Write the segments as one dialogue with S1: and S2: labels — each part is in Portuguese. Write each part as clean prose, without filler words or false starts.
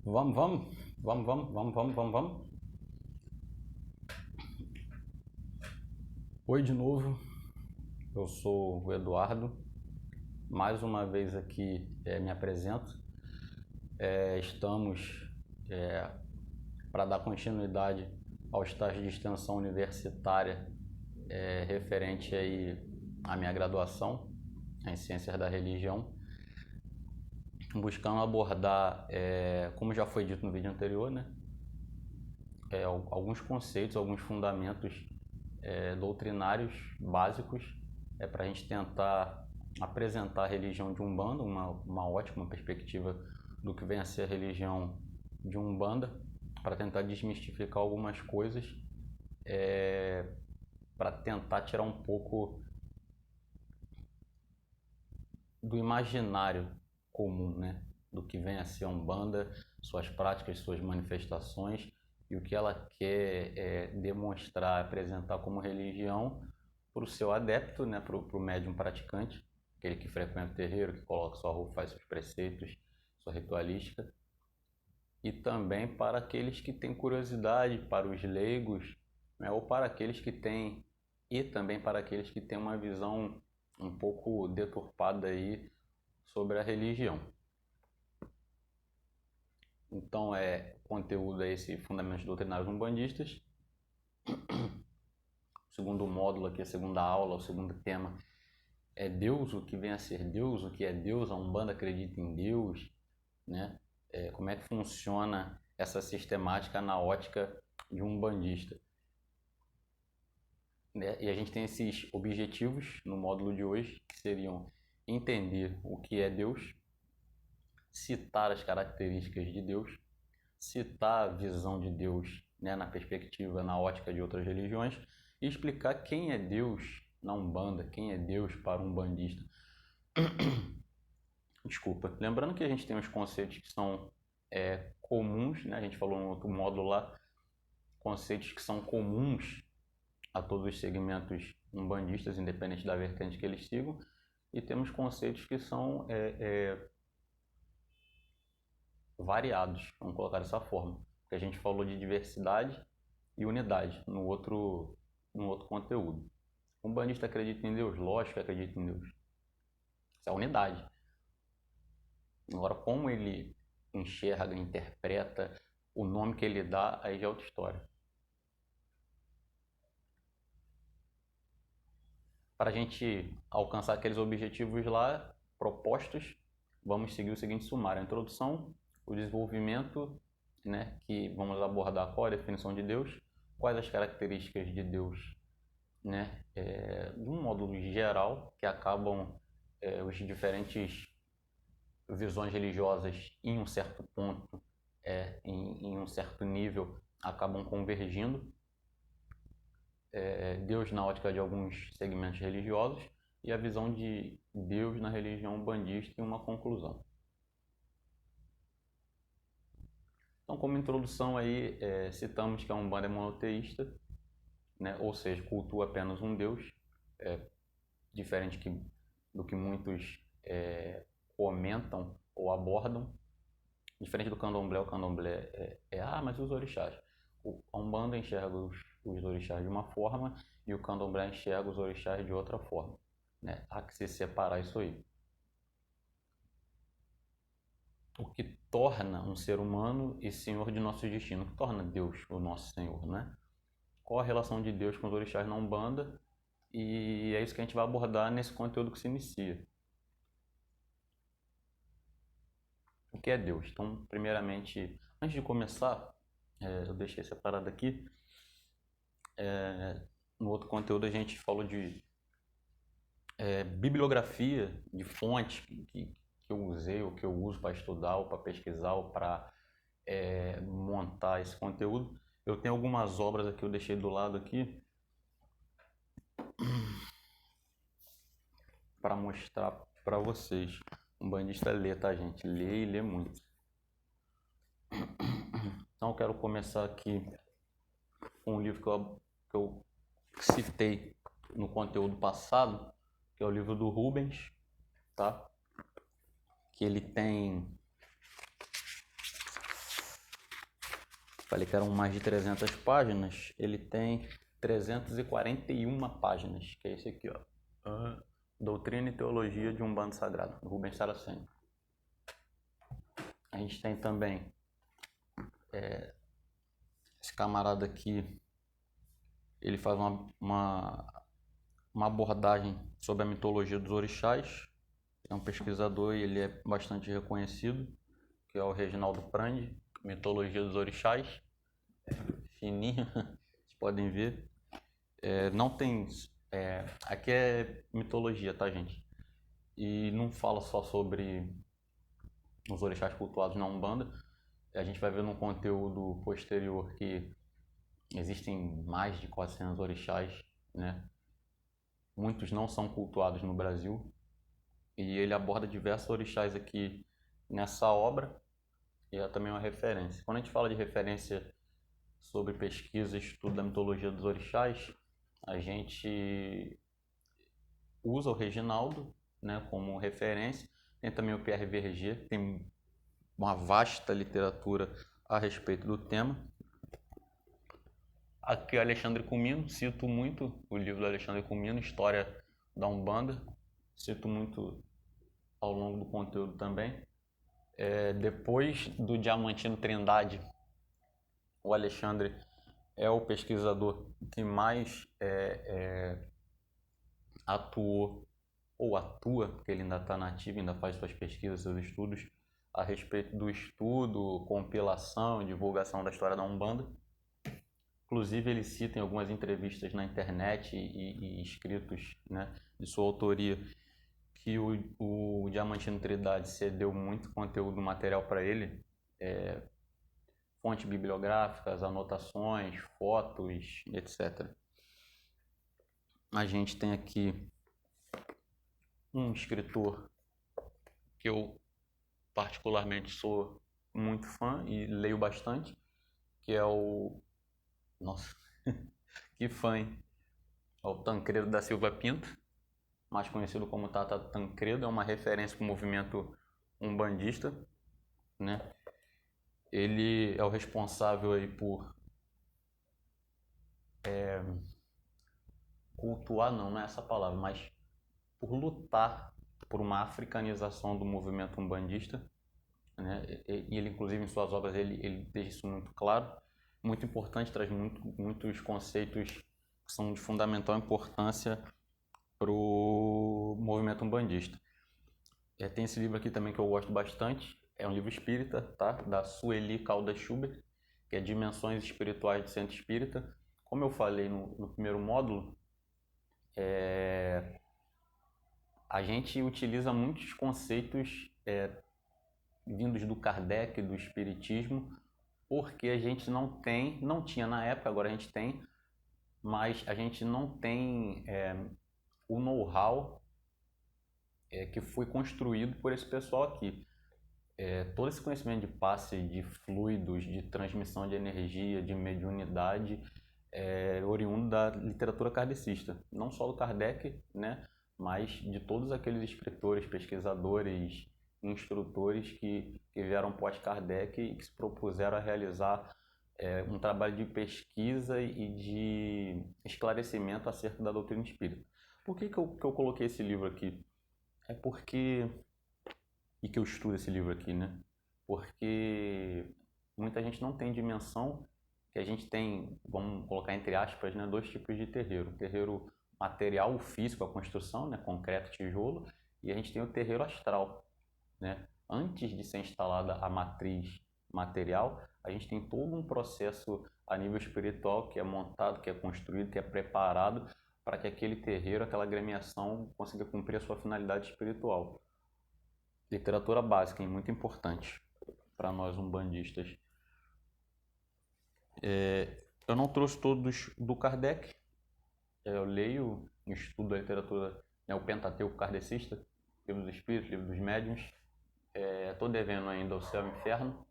S1: Vamos. Oi de novo, eu sou o Eduardo, mais uma vez aqui me apresento. Estamos para dar continuidade ao estágio de extensão universitária referente aí à minha graduação em Ciências da Religião, buscando abordar, como já foi dito no vídeo anterior, né, alguns conceitos, alguns fundamentos doutrinários básicos para a gente tentar apresentar a religião de Umbanda, uma ótima perspectiva do que vem a ser a religião de Umbanda, para tentar desmistificar algumas coisas, para tentar tirar um pouco do imaginário comum, né, do que vem a ser a Umbanda, suas práticas, suas manifestações e o que ela quer demonstrar, apresentar como religião para o seu adepto, né, para o médium praticante, aquele que frequenta o terreiro, que coloca sua roupa, faz seus preceitos, sua ritualística, e também para aqueles que têm curiosidade, para os leigos, né, ou para aqueles que têm, e também para aqueles que têm uma visão um pouco deturpada aí sobre a religião. Então, o conteúdo é esse Fundamentos Doutrinários Umbandistas. O segundo módulo aqui, a segunda aula, o segundo tema é Deus, o que vem a ser Deus, o que é Deus, a Umbanda acredita em Deus, né? Como é que funciona essa sistemática na ótica de um umbandista. E a gente tem esses objetivos no módulo de hoje, que seriam entender o que é Deus, citar as características de Deus, citar a visão de Deus, né, na perspectiva, na ótica de outras religiões, e explicar quem é Deus na Umbanda, quem é Deus para um umbandista. Desculpa. Lembrando que a gente tem uns conceitos que são comuns, né? A gente falou no outro módulo lá, conceitos que são comuns a todos os segmentos umbandistas, independente da vertente que eles sigam, e temos conceitos que são variados, vamos colocar dessa forma, porque a gente falou de diversidade e unidade no outro conteúdo. O umbandista acredita em Deus? Lógico que acredita em Deus. Isso é a unidade. Agora, como ele enxerga, interpreta, o nome que ele dá, aí já é outra história. Para a gente alcançar aqueles objetivos lá propostos, vamos seguir o seguinte sumário: a introdução, o desenvolvimento, né, que vamos abordar qual é a definição de Deus, quais as características de Deus, né, de um modo geral, que acabam os diferentes visões religiosas em um certo ponto, em um certo nível, acabam convergindo. Deus na ótica de alguns segmentos religiosos e a visão de Deus na religião umbandista em uma conclusão. Então, como introdução aí, citamos que a Umbanda é monoteísta, né? Ou seja, cultua apenas um Deus, diferente do que muitos comentam ou abordam. Diferente do candomblé, o candomblé mas os orixás. A Umbanda enxerga os orixás de uma forma e o candomblé enxerga os orixás de outra forma, né? Há que se separar isso aí. O que torna um ser humano e senhor de nosso destino, o que torna Deus o nosso senhor, né? Qual a relação de Deus com os orixás na Umbanda? E é isso que a gente vai abordar nesse conteúdo que se inicia. O que é Deus? Então, primeiramente, antes de começar, eu deixei separado aqui. No outro conteúdo a gente falou de bibliografia, de fontes que eu usei, ou que eu uso para estudar, ou para pesquisar, ou para montar esse conteúdo. Eu tenho algumas obras aqui, eu deixei do lado aqui, para mostrar para vocês. Um bandista lê, tá, gente? Lê e lê muito. Então eu quero começar aqui com um livro que eu citei no conteúdo passado, que é o livro do Rubens, tá? Que ele tem falei que eram mais de 300 páginas, ele tem 341 páginas, que é esse aqui, ó. Doutrina e Teologia de Umbanda Sagrada, do Rubens Saraceni. A gente tem também esse camarada aqui, ele faz uma abordagem sobre a mitologia dos orixás. É um pesquisador e ele é bastante reconhecido, que é o Reginaldo Prandi, Mitologia dos Orixás. Fininho, vocês podem ver. Não tem... aqui é mitologia, tá, gente? E não fala só sobre os orixás cultuados na Umbanda. A gente vai ver no conteúdo posterior que existem mais de 400 orixás, né? Muitos não são cultuados no Brasil. E ele aborda diversos orixás aqui nessa obra. E é também uma referência. Quando a gente fala de referência sobre pesquisa e estudo da mitologia dos orixás, a gente usa o Reginaldo, né, como referência. Tem também o Pierre Verger, tem uma vasta literatura a respeito do tema. Aqui é Alexandre Comino, cito muito o livro do Alexandre Comino, História da Umbanda, cito muito ao longo do conteúdo também. Depois do Diamantino Trindade, o Alexandre é o pesquisador que mais atuou, ou atua, porque ele ainda está nativo, ainda faz suas pesquisas, seus estudos a respeito do estudo, compilação e divulgação da história da Umbanda. Inclusive, ele cita em algumas entrevistas na internet e escritos, né, de sua autoria, que o Diamantino Trindade cedeu muito conteúdo material para ele, fontes bibliográficas, anotações, fotos, etc. A gente tem aqui um escritor que eu particularmente sou muito fã e leio bastante, que é o... Nossa, que fã, hein? É o Tancredo da Silva Pinto, mais conhecido como Tata Tancredo, é uma referência para o movimento umbandista, né? Ele é o responsável aí por cultuar, não é essa palavra, mas por lutar por uma africanização do movimento umbandista, né? E ele, inclusive, em suas obras, ele deixa isso muito claro, muito importante, traz muitos conceitos que são de fundamental importância para o movimento umbandista. Tem esse livro aqui também que eu gosto bastante, é um livro espírita, tá? Da Sueli Caldas Schubert, que é Dimensões Espirituais do Centro Espírita. Como eu falei no primeiro módulo, a gente utiliza muitos conceitos vindos do Kardec, do Espiritismo, porque a gente não tinha na época, agora a gente tem, mas a gente não tem o know-how que foi construído por esse pessoal aqui. Todo esse conhecimento de passe de fluidos, de transmissão de energia, de mediunidade, oriundo da literatura kardecista, não só do Kardec, né, mas de todos aqueles escritores, pesquisadores, instrutores que vieram pós-Kardec e que se propuseram a realizar um trabalho de pesquisa e de esclarecimento acerca da doutrina espírita. Por que eu coloquei esse livro aqui? E que eu estudo esse livro aqui, né? Porque muita gente não tem dimensão que a gente tem, vamos colocar entre aspas, né, dois tipos de terreiro. O terreiro material, o físico, a construção, né, concreto, tijolo, e a gente tem o terreiro astral, né? Antes de ser instalada a matriz material, a gente tem todo um processo a nível espiritual que é montado, que é construído, que é preparado para que aquele terreiro, aquela agremiação consiga cumprir a sua finalidade espiritual. Literatura básica, hein? Muito importante para nós umbandistas. Eu não trouxe todos do Kardec. Eu leio, estudo a literatura, né, o Pentateuco kardecista, livro dos Espíritos, livro dos Médiuns. Estou devendo ainda O Céu e o Inferno.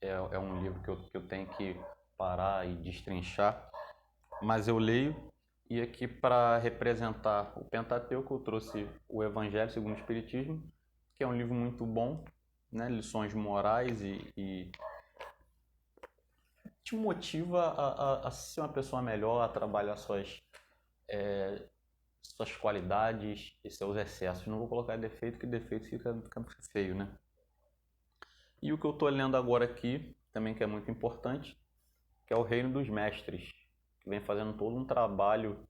S1: É um livro que eu tenho que parar e destrinchar, mas eu leio. E aqui, para representar o Pentateuco, eu trouxe o Evangelho segundo o Espiritismo, que é um livro muito bom, né? Lições morais e te motiva a ser uma pessoa melhor, a trabalhar suas qualidades e seus excessos. Não vou colocar defeito, que defeito fica feio, né? E o que eu estou lendo agora aqui, também que é muito importante, que é o Reino dos Mestres, que vem fazendo todo um trabalho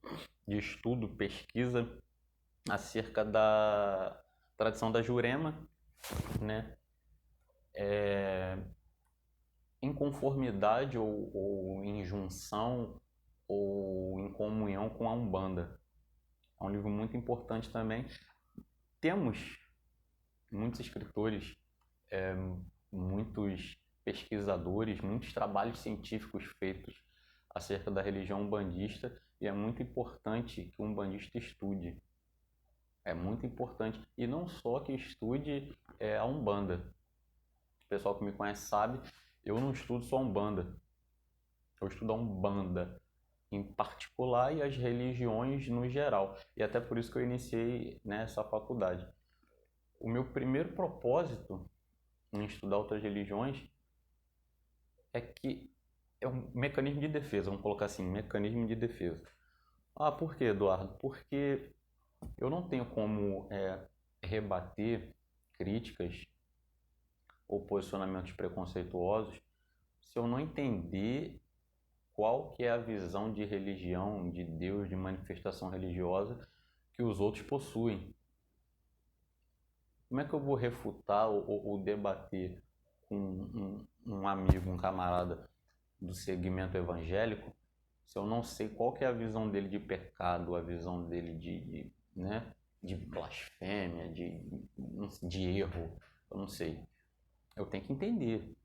S1: de estudo, pesquisa acerca da tradição da Jurema, né? Em conformidade ou em junção ou em comunhão com a Umbanda. É um livro muito importante também. Temos muitos escritores, muitos pesquisadores, muitos trabalhos científicos feitos acerca da religião umbandista, e é muito importante que o umbandista estude. É muito importante. E não só que estude a Umbanda. O pessoal que me conhece sabe, eu não estudo só Umbanda. Eu estudo a Umbanda em particular e as religiões no geral. E até por isso que eu iniciei nessa faculdade. O meu primeiro propósito em estudar outras religiões é que é um mecanismo de defesa, vamos colocar assim, mecanismo de defesa. Ah, por quê, Eduardo? Porque eu não tenho como rebater críticas ou posicionamentos preconceituosos se eu não entender qual que é a visão de religião, de Deus, de manifestação religiosa que os outros possuem. Como é que eu vou refutar ou debater com um amigo, um camarada do segmento evangélico, se eu não sei qual que é a visão dele de pecado, a visão dele de blasfêmia, de erro, eu não sei. Eu tenho que entender.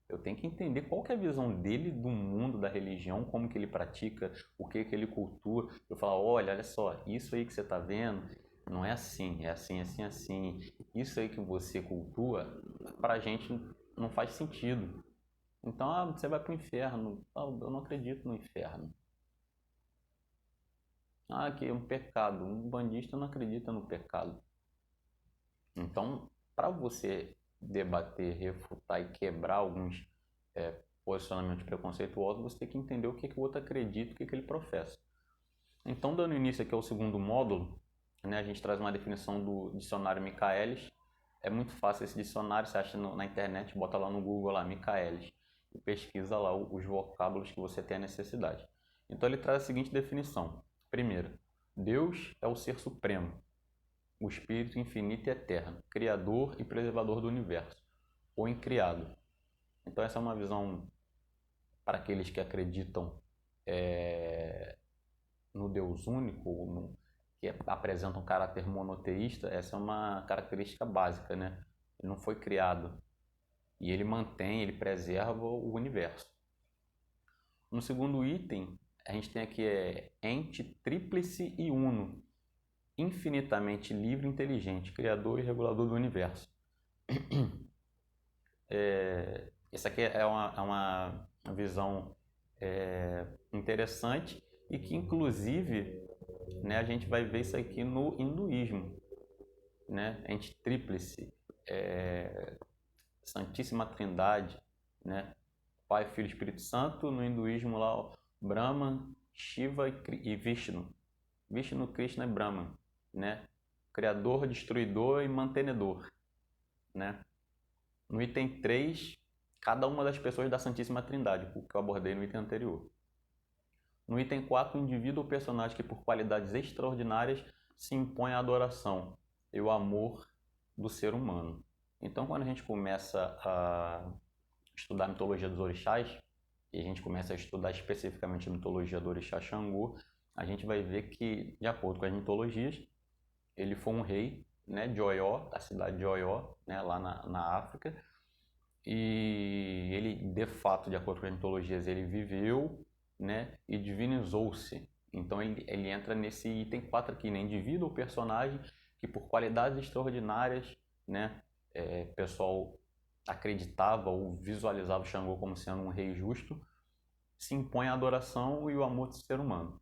S1: Eu tenho que entender qual que é a visão dele do mundo, da religião, como que ele pratica, o que que ele cultua. Eu falo, olha só, isso aí que você está vendo não é assim, é assim, assim, assim. Isso aí que você cultua, para a gente não faz sentido. Então, você vai para o inferno. Eu não acredito no inferno. Que é um pecado. Um bandista não acredita no pecado. Então, para você debater, refutar e quebrar alguns posicionamentos preconceituosos, você tem que entender o que o outro acredita, o que ele professa. Então, dando início aqui ao segundo módulo, né, a gente traz uma definição do dicionário Michaelis. É muito fácil esse dicionário, você acha na internet, bota lá no Google lá, Michaelis, e pesquisa lá os vocábulos que você tem a necessidade. Então ele traz a seguinte definição. Primeiro, Deus é o ser supremo, o espírito infinito e eterno, criador e preservador do universo, ou incriado. Então essa é uma visão para aqueles que acreditam no Deus único, que apresenta um caráter monoteísta. Essa é uma característica básica, né? Ele não foi criado. E ele mantém, ele preserva o universo. No segundo item, a gente tem aqui ente tríplice e uno, infinitamente livre e inteligente, criador e regulador do universo. Essa aqui é uma visão interessante e que, inclusive, né, a gente vai ver isso aqui no hinduísmo, né? Ente tríplice, Santíssima Trindade, né? Pai, Filho e Espírito Santo. No hinduísmo lá, Brahma, Shiva e Vishnu. Vishnu, Krishna e Brahma, né? Criador, destruidor e mantenedor, né? No item 3, cada uma das pessoas da Santíssima Trindade, o que eu abordei no item anterior. No item 4, o indivíduo ou personagem que por qualidades extraordinárias se impõe à adoração e o amor do ser humano. Então, quando a gente começa a estudar a mitologia dos orixás, e a gente começa a estudar especificamente a mitologia do orixá Xangô, a gente vai ver que, de acordo com as mitologias, ele foi um rei, né, de Oió, da cidade de Oió, né, lá na África, e ele, de fato, de acordo com as mitologias, ele viveu, né, e divinizou-se. Então ele entra nesse item 4 aqui, né, indivíduo ou personagem que por qualidades extraordinárias, né, o pessoal acreditava ou visualizava o Xangô como sendo um rei justo, se impõe a adoração e o amor do ser humano.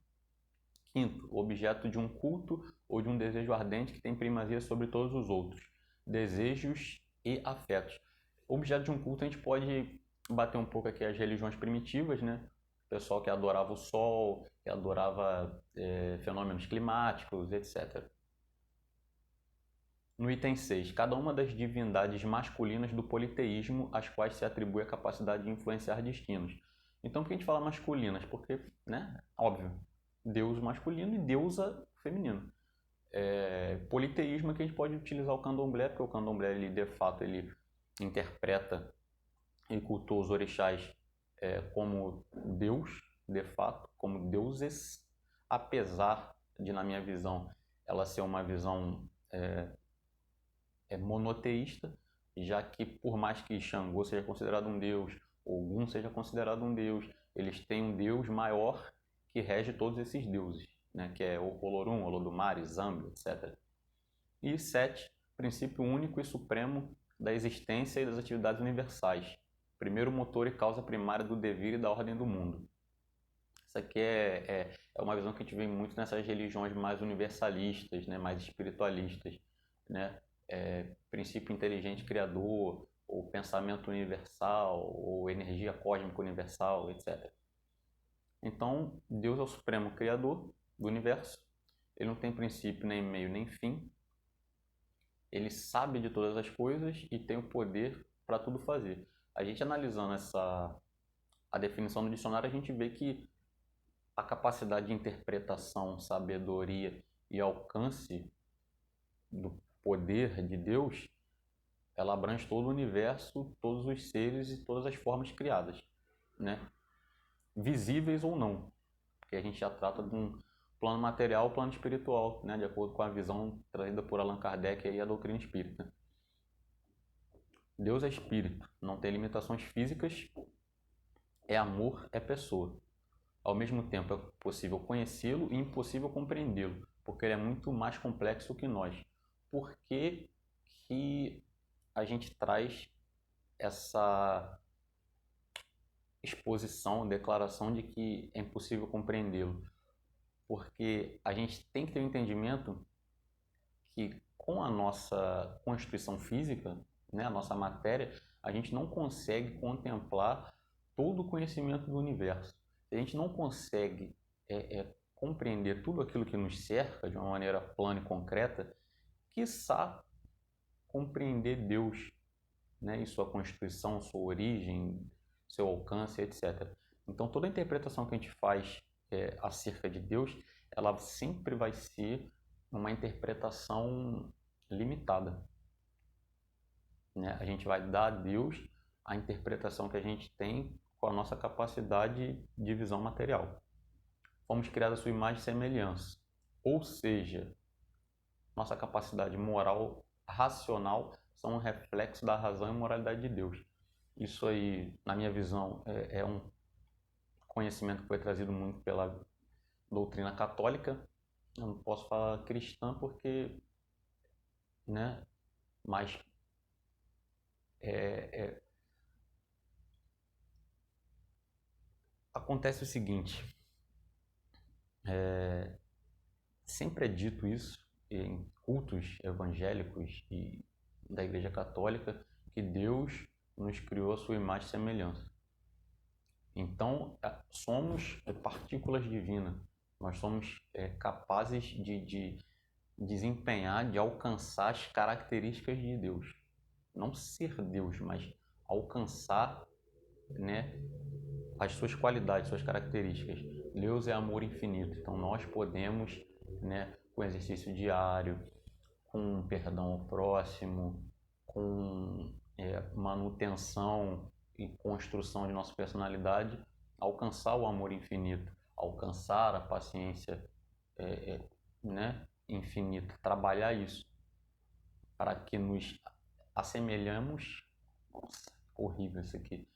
S1: Quinto, objeto de um culto ou de um desejo ardente que tem primazia sobre todos os outros, desejos e afetos. Objeto de um culto a gente pode bater um pouco aqui as religiões primitivas, né? O pessoal que adorava o sol, que adorava fenômenos climáticos, etc. No item 6, cada uma das divindades masculinas do politeísmo, às quais se atribui a capacidade de influenciar destinos. Então, por que a gente fala masculinas? Porque, né, óbvio, Deus masculino e deusa feminino. Politeísmo é que a gente pode utilizar o candomblé, porque o candomblé, ele, de fato, ele interpreta e cultua os orixás como Deus, de fato, como deuses, apesar de, na minha visão, ela ser uma visão monoteísta, já que por mais que Xangô seja considerado um deus, Ogum seja considerado um deus, eles têm um deus maior que rege todos esses deuses, né? Que é o Olorum, Olodumare, Zambi, etc. E 7, princípio único e supremo da existência e das atividades universais, primeiro motor e causa primária do devir e da ordem do mundo. Isso aqui é uma visão que a gente vê muito nessas religiões mais universalistas, né, mais espiritualistas, né? Princípio inteligente criador, ou pensamento universal, ou energia cósmica universal, etc. Então, Deus é o supremo criador do universo. Ele não tem princípio, nem meio, nem fim. Ele sabe de todas as coisas e tem o poder para tudo fazer. A gente analisando a definição do dicionário, a gente vê que a capacidade de interpretação, sabedoria e alcance do poder de Deus, ela abrange todo o universo, todos os seres e todas as formas criadas, né? Visíveis ou não, porque a gente já trata de um plano material, plano espiritual, né? De acordo com a visão trazida por Allan Kardec e a doutrina espírita. Deus é espírito, não tem limitações físicas, é amor, é pessoa. Ao mesmo tempo, é possível conhecê-lo e impossível compreendê-lo, porque ele é muito mais complexo que nós. Por que que a gente traz essa exposição, declaração de que é impossível compreendê-lo? Porque a gente tem que ter um entendimento que com a nossa constituição física, né, a nossa matéria, a gente não consegue contemplar todo o conhecimento do universo. Se a gente não consegue compreender tudo aquilo que nos cerca de uma maneira plana e concreta, quiçá compreender Deus, né, e sua constituição, sua origem, seu alcance, etc. Então, toda a interpretação que a gente faz acerca de Deus, ela sempre vai ser uma interpretação limitada, né? A gente vai dar a Deus a interpretação que a gente tem com a nossa capacidade de visão material. Fomos criados à sua imagem e semelhança, ou seja, nossa capacidade moral, racional, são um reflexo da razão e moralidade de Deus. Isso aí, na minha visão, é um conhecimento que foi trazido muito pela doutrina católica. Eu não posso falar cristã porque, né, mas acontece o seguinte, sempre é dito isso em cultos evangélicos e da Igreja Católica, que Deus nos criou a sua imagem e semelhança. Então, somos partículas divinas. Nós somos capazes de desempenhar, de alcançar as características de Deus. Não ser Deus, mas alcançar, né, as suas qualidades, suas características. Deus é amor infinito. Então, nós podemos, né, com exercício diário, com perdão ao próximo, com manutenção e construção de nossa personalidade, alcançar o amor infinito, alcançar a paciência né, infinita, trabalhar isso para que nos assemelhamos, nossa, horrível isso aqui,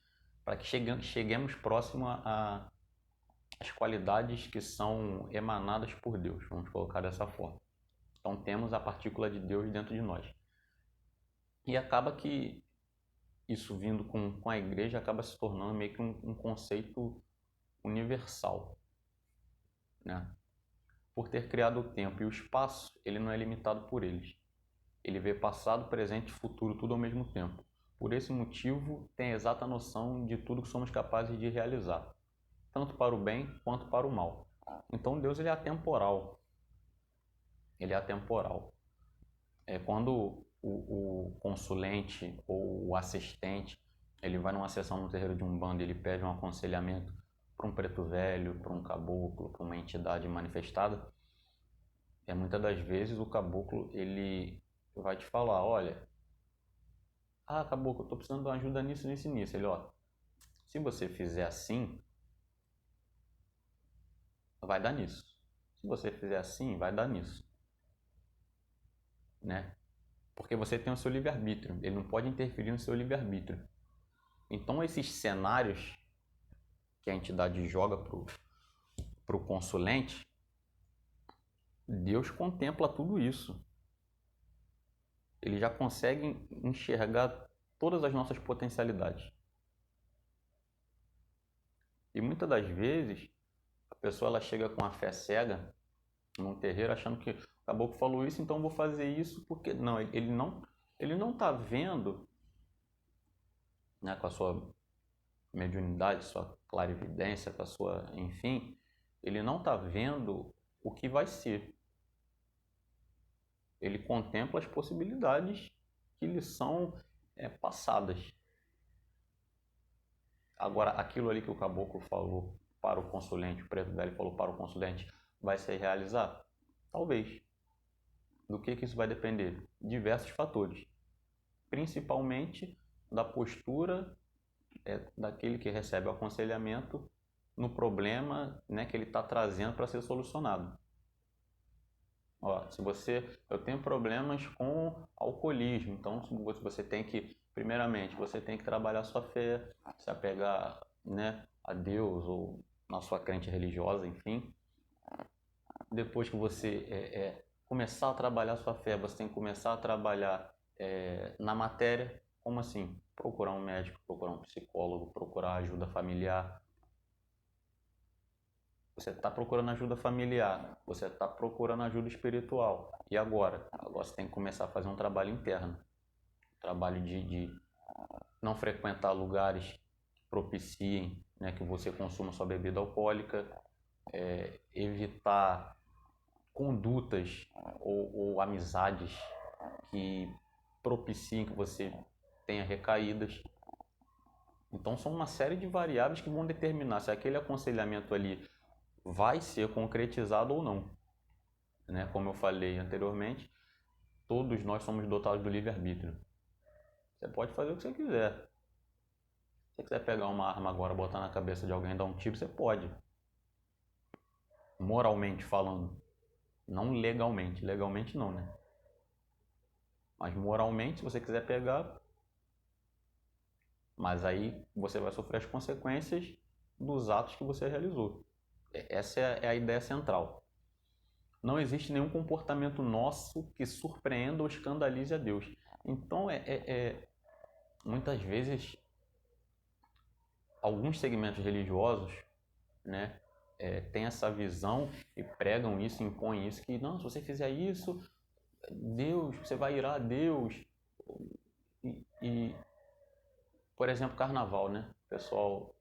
S1: para que cheguemos próximo às qualidades que são emanadas por Deus, vamos colocar dessa forma. Então temos a partícula de Deus dentro de nós. E acaba que isso vindo com a igreja acaba se tornando meio que um conceito universal, né? Por ter criado o tempo e o espaço, ele não é limitado por eles. Ele vê passado, presente e futuro tudo ao mesmo tempo. por esse motivo, tem a exata noção de tudo que somos capazes de realizar, tanto para o bem quanto para o mal. Então Deus ele é atemporal. Ele é atemporal. É quando o consulente ou o assistente ele vai numa sessão no terreiro de Umbanda e ele pede um aconselhamento para um preto velho, para um caboclo, para uma entidade manifestada, muitas das vezes o caboclo ele vai te falar, olha, caboclo, eu tô precisando de uma ajuda nisso, nisso e nisso. Ele, ó, se você fizer assim, vai dar nisso. Se você fizer assim, vai dar nisso. Né? Porque você tem o seu livre-arbítrio, ele não pode interferir no seu livre-arbítrio. Então esses cenários que a entidade joga pro consulente, Deus contempla tudo isso. Ele já consegue enxergar todas as nossas potencialidades. E muitas das vezes, a pessoa ela chega com a fé cega num terreiro achando que o caboclo falou isso, então eu vou fazer isso porque... Não, ele não está vendo, né, com a sua mediunidade, sua clarividência, com a sua... Enfim, ele não está vendo o que vai ser. Ele contempla as possibilidades que lhe são passadas. Agora, aquilo ali que o caboclo falou para o consulente, o preto velho falou para o consulente, vai se realizar? Talvez. Do que isso vai depender? Diversos fatores. Principalmente da postura daquele que recebe o aconselhamento no problema, né, que ele está trazendo para ser solucionado. Ó, eu tenho problemas com alcoolismo, então você tem que, primeiramente, você tem que trabalhar a sua fé, se apegar, né, a Deus ou na sua crença religiosa, enfim. Depois que você começar a trabalhar a sua fé, você tem que começar a trabalhar na matéria. Como assim? Procurar um médico, procurar um psicólogo, procurar ajuda familiar. Você está procurando ajuda familiar, você está procurando ajuda espiritual. E agora? Agora você tem que começar a fazer um trabalho interno. Trabalho de não frequentar lugares que propiciem, né, que você consuma sua bebida alcoólica, evitar condutas ou amizades que propiciem que você tenha recaídas. Então são uma série de variáveis que vão determinar se aquele aconselhamento ali vai ser concretizado ou não. Né? Como eu falei anteriormente, todos nós somos dotados do livre-arbítrio. Você pode fazer o que você quiser. Se você quiser pegar uma arma agora, botar na cabeça de alguém e dar um tiro, você pode. Moralmente falando. Não legalmente. Legalmente não, né? Mas moralmente, se você quiser pegar... Mas aí você vai sofrer as consequências dos atos que você realizou. Essa é a ideia central. Não existe nenhum comportamento nosso que surpreenda ou escandalize a Deus. Então, muitas vezes, alguns segmentos religiosos, né, têm essa visão e pregam isso, impõem isso, que não, se você fizer isso, Deus, você vai irar a Deus. Por exemplo, carnaval, né? O pessoal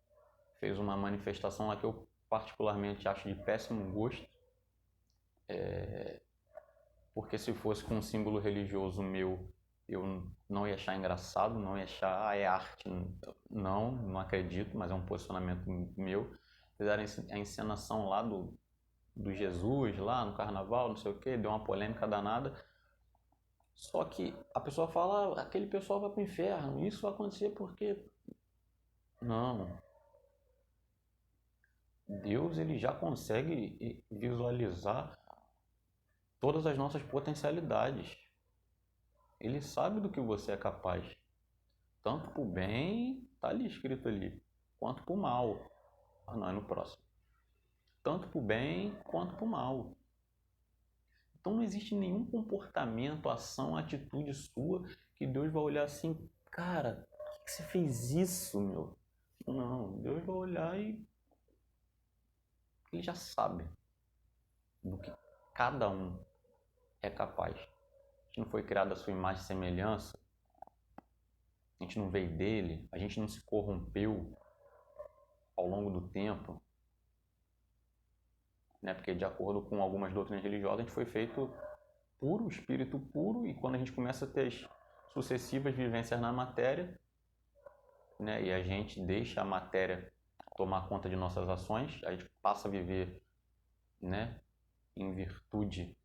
S1: fez uma manifestação lá que eu particularmente acho de péssimo gosto, porque se fosse com um símbolo religioso meu, eu não ia achar engraçado, não ia achar, é arte. Não acredito, mas é um posicionamento meu. Fizeram a encenação lá do Jesus, lá no carnaval, não sei o que, deu uma polêmica danada. Só que a pessoa fala, aquele pessoal vai pro inferno, isso vai acontecer porque... Não. Deus ele já consegue visualizar todas as nossas potencialidades. Ele sabe do que você é capaz. Tanto para o bem, está ali escrito ali, quanto para o mal. Não, é no próximo. Tanto para o bem, quanto para o mal. Então não existe nenhum comportamento, ação, atitude sua que Deus vai olhar assim, cara, por que você fez isso, meu? Não, Deus vai olhar e ele já sabe do que cada um é capaz. A gente não foi criado à sua imagem e semelhança. a gente não veio dele, a gente não se corrompeu ao longo do tempo, né? Porque de acordo com algumas doutrinas religiosas, a gente foi feito puro, espírito puro, e quando a gente começa a ter as sucessivas vivências na matéria, né? E a gente deixa a matéria tomar conta de nossas ações, a gente passa a viver, né? Em virtude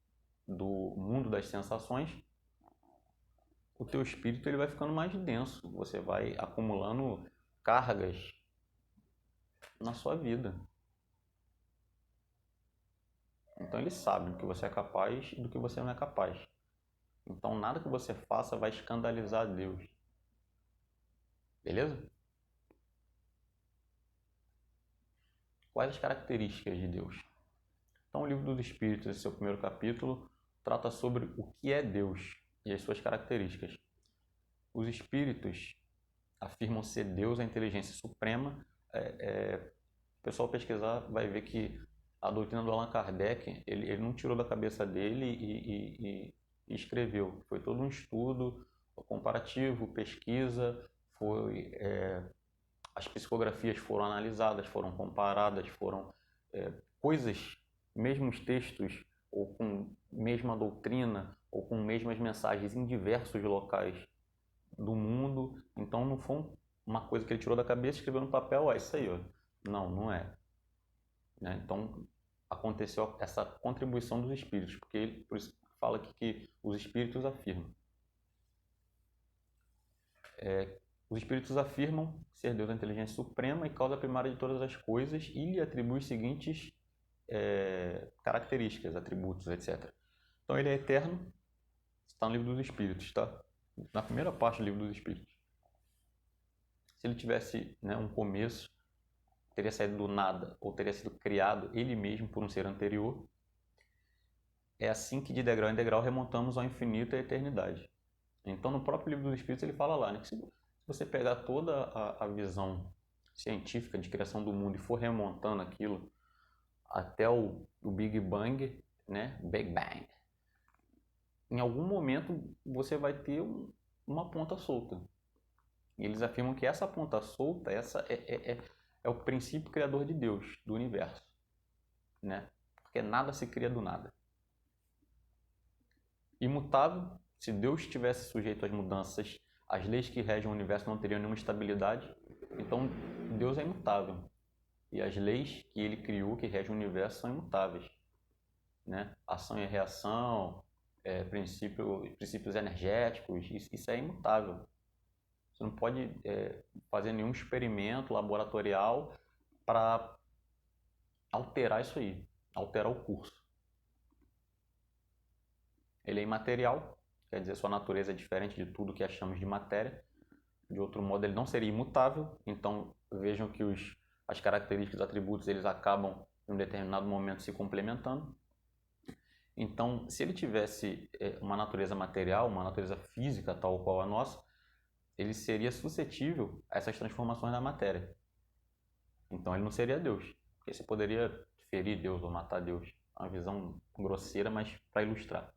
S1: do mundo das sensações, o teu espírito ele vai ficando mais denso, você vai acumulando cargas na sua vida. Então ele sabe do que você é capaz e do que você não é capaz. Então nada que você faça vai escandalizar a Deus. Beleza? Quais as características de Deus? Então o livro dos Espíritos, esse seu primeiro capítulo, trata sobre o que é Deus e as suas características. Os Espíritos afirmam ser Deus a inteligência suprema. O pessoal pesquisar vai ver que a doutrina do Allan Kardec, ele não tirou da cabeça dele e escreveu. Foi todo um estudo comparativo, pesquisa, as psicografias foram analisadas, foram comparadas, foram coisas, mesmos textos, ou com mesma doutrina, ou com mesmas mensagens em diversos locais do mundo. Então não foi uma coisa que ele tirou da cabeça e escreveu no papel, isso aí, ó. Não, não é. Né? Então aconteceu essa contribuição dos espíritos, porque ele por isso fala que os espíritos afirmam. Os espíritos afirmam ser Deus a inteligência suprema e causa primária de todas as coisas e lhe atribui os seguintes características, atributos, etc. Então ele é eterno, está no livro dos espíritos, tá? Na primeira parte do livro dos espíritos. Se ele tivesse, né, um começo, teria saído do nada ou teria sido criado ele mesmo por um ser anterior. É assim que de degrau em degrau remontamos ao infinito e à eternidade. Então no próprio livro dos espíritos ele fala lá, né, que se você pegar toda a visão científica de criação do mundo e for remontando aquilo até o Big Bang, né, Big Bang, em algum momento você vai ter uma ponta solta. E eles afirmam que essa ponta solta, essa é o princípio criador de Deus, do universo, né? Porque nada se cria do nada. Imutável, se Deus estivesse sujeito às mudanças, as leis que regem o universo não teriam nenhuma estabilidade. Então Deus é imutável. E as leis que ele criou, que regem o universo, são imutáveis, né? Ação e reação, princípios energéticos, isso é imutável. Você não pode fazer nenhum experimento laboratorial para alterar isso aí, alterar o curso. Ele é imaterial, quer dizer, sua natureza é diferente de tudo que achamos de matéria. De outro modo, ele não seria imutável. Então, vejam que as características, os atributos, eles acabam em um determinado momento se complementando. Então, se ele tivesse uma natureza material, uma natureza física tal qual a nossa, ele seria suscetível a essas transformações na matéria. Então ele não seria Deus, porque você poderia ferir Deus ou matar Deus. É uma visão grosseira, mas para ilustrar.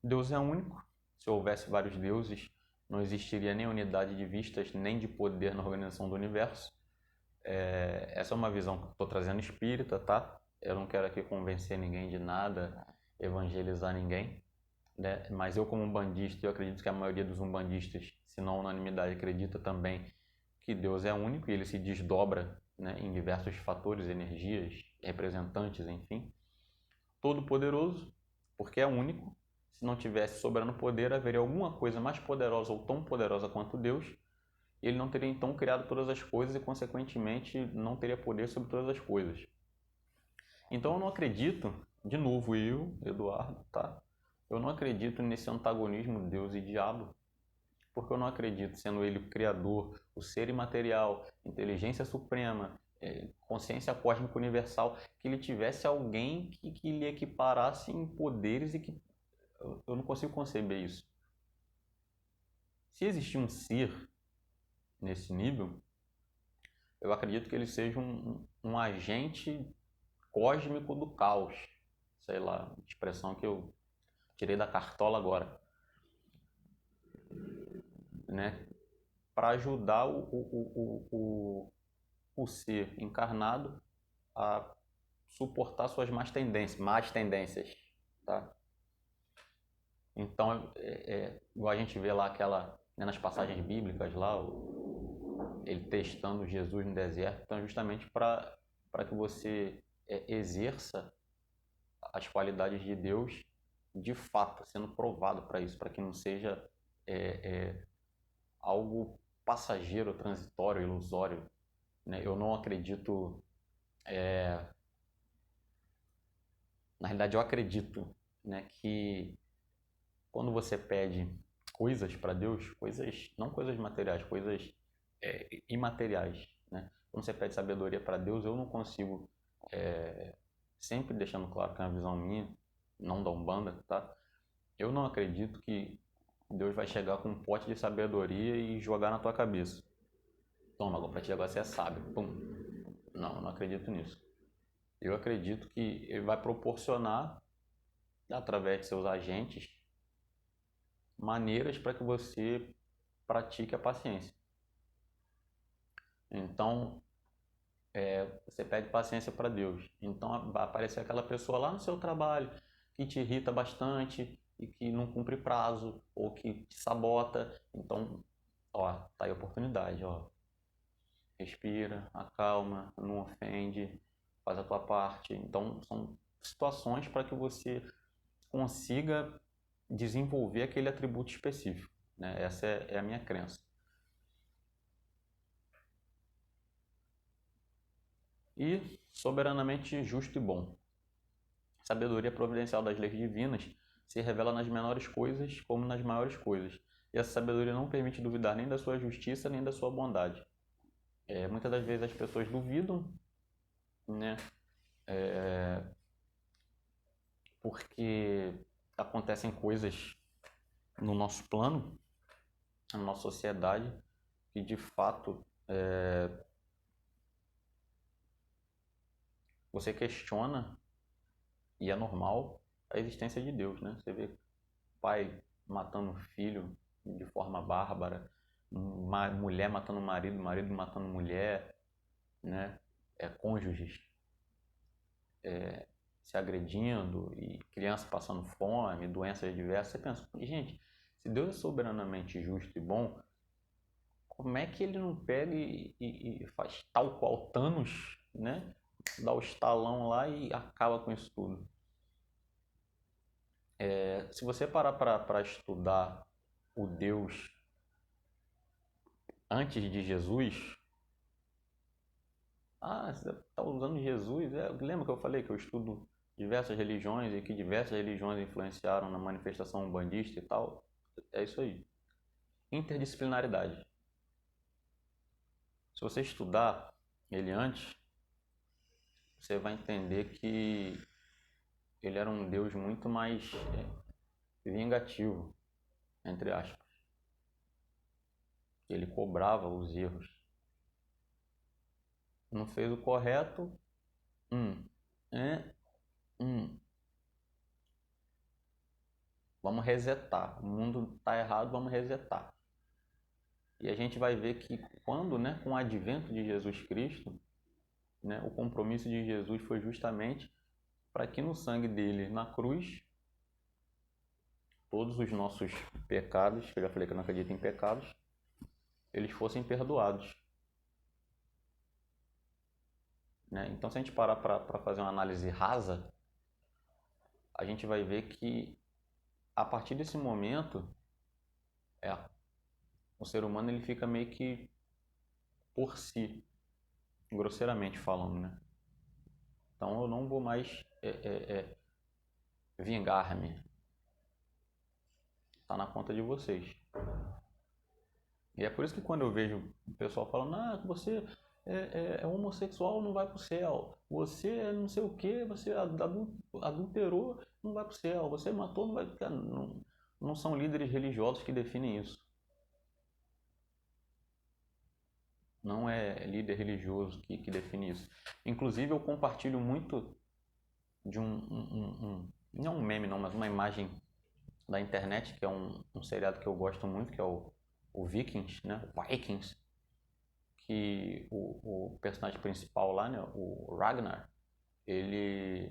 S1: Deus é único. Se houvesse vários deuses, não existiria nem unidade de vistas, nem de poder na organização do universo. Essa é uma visão que eu estou trazendo espírita, tá? Eu não quero aqui convencer ninguém de nada, evangelizar ninguém, né? Mas eu, como umbandista, eu acredito que a maioria dos umbandistas, se não a unanimidade, acredita também que Deus é único e ele se desdobra, né, em diversos fatores, energias, representantes, enfim. Todo-poderoso, porque é único. Se não tivesse soberano poder, haveria alguma coisa mais poderosa ou tão poderosa quanto Deus. E ele não teria então criado todas as coisas e, consequentemente, não teria poder sobre todas as coisas. Então eu não acredito, de novo eu, Eduardo, tá? Eu não acredito nesse antagonismo Deus e diabo, porque eu não acredito, sendo ele o criador, o ser imaterial, inteligência suprema, consciência cósmica universal, que ele tivesse alguém que lhe equiparasse em poderes e que eu não consigo conceber isso. Se existir um ser nesse nível, eu acredito que ele seja um agente cósmico do caos. Sei lá, expressão que eu tirei da cartola agora. Né? para ajudar o ser encarnado a suportar suas más tendências, tá? Então, igual a gente vê lá né, nas passagens bíblicas lá, ele testando Jesus no deserto, então justamente para que você exerça as qualidades de Deus de fato, sendo provado para isso, para que não seja algo passageiro, transitório, ilusório, né? Eu não acredito, na realidade eu acredito, né, que quando você pede coisas para Deus, não coisas materiais, coisas imateriais, né? Quando você pede sabedoria para Deus, eu não consigo, sempre deixando claro que é uma visão minha, não da Umbanda, tá? Eu não acredito que Deus vai chegar com um pote de sabedoria e jogar na tua cabeça. Toma, para ti agora você é sábio. Pum. Não, eu não acredito nisso. Eu acredito que ele vai proporcionar, através de seus agentes, maneiras para que você pratique a paciência. Então, você pede paciência para Deus. Então, vai aparecer aquela pessoa lá no seu trabalho que te irrita bastante e que não cumpre prazo ou que te sabota. Então, ó, tá aí a oportunidade, ó. Respira, acalma, não ofende, faz a tua parte. Então, são situações para que você consiga desenvolver aquele atributo específico, né? Essa é a minha crença. E soberanamente justo e bom. A sabedoria providencial das leis divinas se revela nas menores coisas como nas maiores coisas. E essa sabedoria não permite duvidar nem da sua justiça nem da sua bondade. Muitas das vezes as pessoas duvidam, né? Porque acontecem coisas no nosso plano, na nossa sociedade, que de fato você questiona, e é normal, a existência de Deus, né? Você vê pai matando filho de forma bárbara, mulher matando marido, marido matando mulher, né? Cônjuges se agredindo e criança passando fome, doenças diversas. Você pensa, gente, se Deus é soberanamente justo e bom, como é que ele não pega e faz tal qual Thanos, né? Dá o estalão lá e acaba com isso tudo. Se você parar para estudar o Deus antes de Jesus, você está usando Jesus. Lembra que eu falei que eu estudo diversas religiões e que diversas religiões influenciaram na manifestação umbandista e tal? É isso aí. Interdisciplinaridade. Se você estudar ele antes, você vai entender que ele era um Deus muito mais vingativo, entre aspas. Ele cobrava os erros. Não fez o correto, vamos resetar. O mundo está errado, vamos resetar. E a gente vai ver que quando, né, com o advento de Jesus Cristo, né, o compromisso de Jesus foi justamente para que no sangue dele, na cruz, todos os nossos pecados, que eu já falei que eu não acredito em pecados, eles fossem perdoados. Né? Então, se a gente parar para fazer uma análise rasa, a gente vai ver que a partir desse momento, o ser humano ele fica meio que por si, grosseiramente falando, né? Então eu não vou mais vingar-me. Está na conta de vocês. E é por isso que quando eu vejo o pessoal falando, você é homossexual, não vai para o céu. Você é não sei o que, você adulterou, não vai para o céu. Você matou, não vai... Não são líderes religiosos que definem isso. Não é líder religioso que define isso. Inclusive, eu compartilho muito de não um meme não, mas uma imagem da internet, que é um seriado que eu gosto muito, que é o o Vikings, né? Vikings, que o personagem principal lá, né? O Ragnar, ele,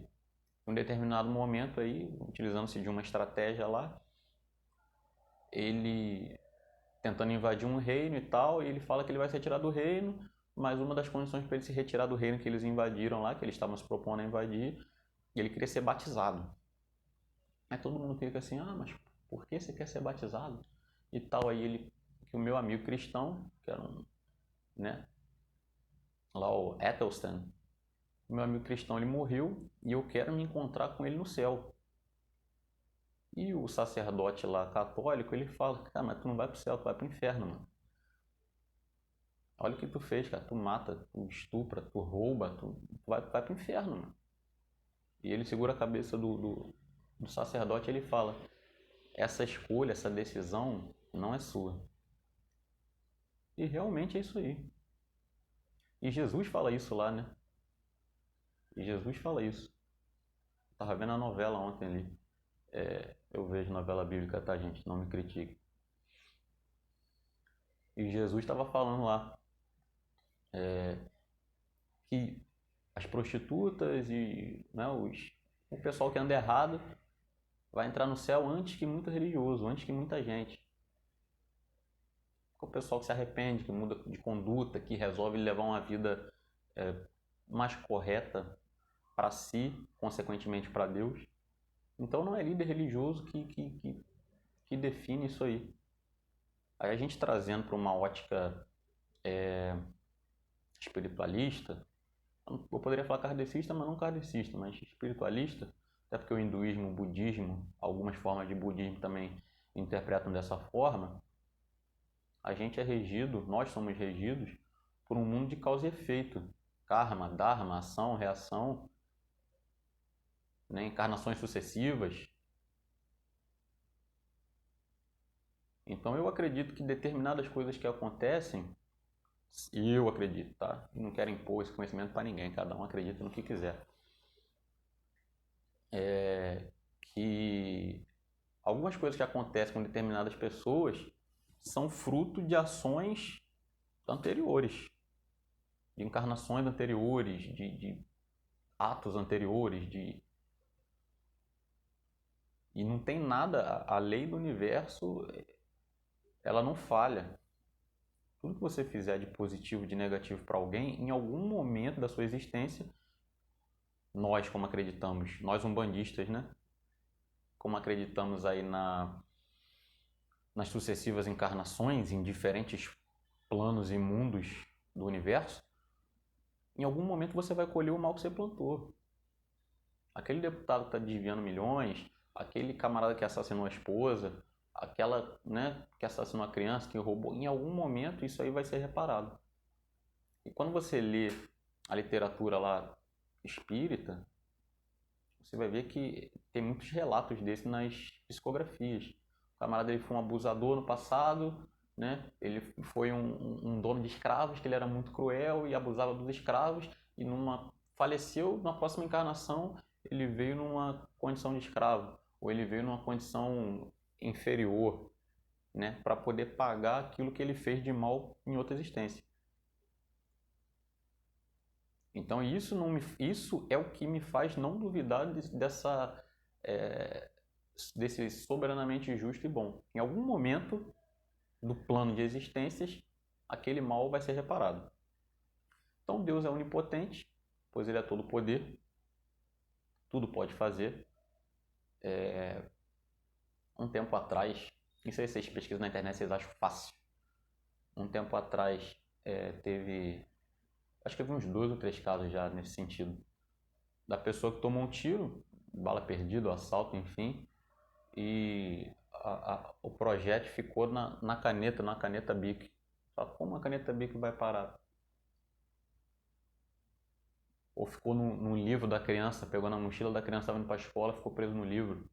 S1: em um determinado momento aí, utilizando-se de uma estratégia lá, ele tentando invadir um reino e tal, e ele fala que ele vai se retirar do reino, mas uma das condições para ele se retirar do reino que eles invadiram lá, que eles estavam se propondo a invadir, ele queria ser batizado. Aí todo mundo fica assim, mas por que você quer ser batizado? E tal, aí ele, que o meu amigo cristão, que era um, né, lá o Ethelstan, o meu amigo cristão, ele morreu e eu quero me encontrar com ele no céu. E o sacerdote lá católico, ele fala, cara, mas tu não vai pro céu, tu vai pro inferno, mano. Olha o que tu fez, cara, tu mata, tu estupra, tu rouba, tu vai pro inferno, mano. E ele segura a cabeça do sacerdote e ele fala, essa escolha, essa decisão não é sua. E realmente é isso aí. E Jesus fala isso lá, né? E Jesus fala isso. Tava vendo a novela ontem ali. Eu vejo novela bíblica, tá, gente? Não me critique. E Jesus estava falando lá que as prostitutas e, né, o pessoal que anda errado vai entrar no céu antes que muito religioso, antes que muita gente. O pessoal que se arrepende, que muda de conduta, que resolve levar uma vida mais correta para si, consequentemente para Deus. Então não é líder religioso que define isso aí. Aí a gente trazendo para uma ótica espiritualista, eu poderia falar kardecista, mas não kardecista, mas espiritualista, até porque o hinduísmo, o budismo, algumas formas de budismo também interpretam dessa forma, a gente é regido, nós somos regidos por um mundo de causa e efeito. Karma, dharma, ação, reação, né, encarnações sucessivas. Então eu acredito que determinadas coisas que acontecem, eu acredito, tá? E não quero impor esse conhecimento para ninguém, cada um acredita no que quiser. Que algumas coisas que acontecem com determinadas pessoas são fruto de ações anteriores, de encarnações anteriores, de atos anteriores, e não tem nada, a lei do universo, ela não falha. Tudo que você fizer de positivo, de negativo para alguém, em algum momento da sua existência, nós, como acreditamos, nós umbandistas, né? Como acreditamos aí nas sucessivas encarnações, em diferentes planos e mundos do universo, em algum momento você vai colher o mal que você plantou. Aquele deputado que está desviando milhões, aquele camarada que assassinou a esposa, aquela, né, que assassinou a criança, que roubou, em algum momento isso aí vai ser reparado. E quando você lê a literatura lá espírita, você vai ver que tem muitos relatos desses nas psicografias. O camarada ele foi um abusador no passado, né? Ele foi um dono de escravos, que ele era muito cruel e abusava dos escravos, e faleceu, na próxima encarnação ele veio numa condição de escravo, ou ele veio numa condição inferior, né? Para poder pagar aquilo que ele fez de mal em outra existência. Então isso é o que me faz não duvidar desse soberanamente justo e bom. Em algum momento do plano de existências, aquele mal vai ser reparado. Então Deus é onipotente, pois Ele é todo poder, tudo pode fazer. Um tempo atrás, isso aí vocês pesquisam na internet, vocês acham fácil. Um tempo atrás acho que teve uns 2 ou 3 casos já nesse sentido, da pessoa que tomou um tiro, bala perdida, assalto, enfim, e o projétil ficou na caneta Bic. Só como a caneta Bic vai parar? Ou ficou num livro da criança, pegou na mochila da criança, estava indo para a escola, ficou preso no livro.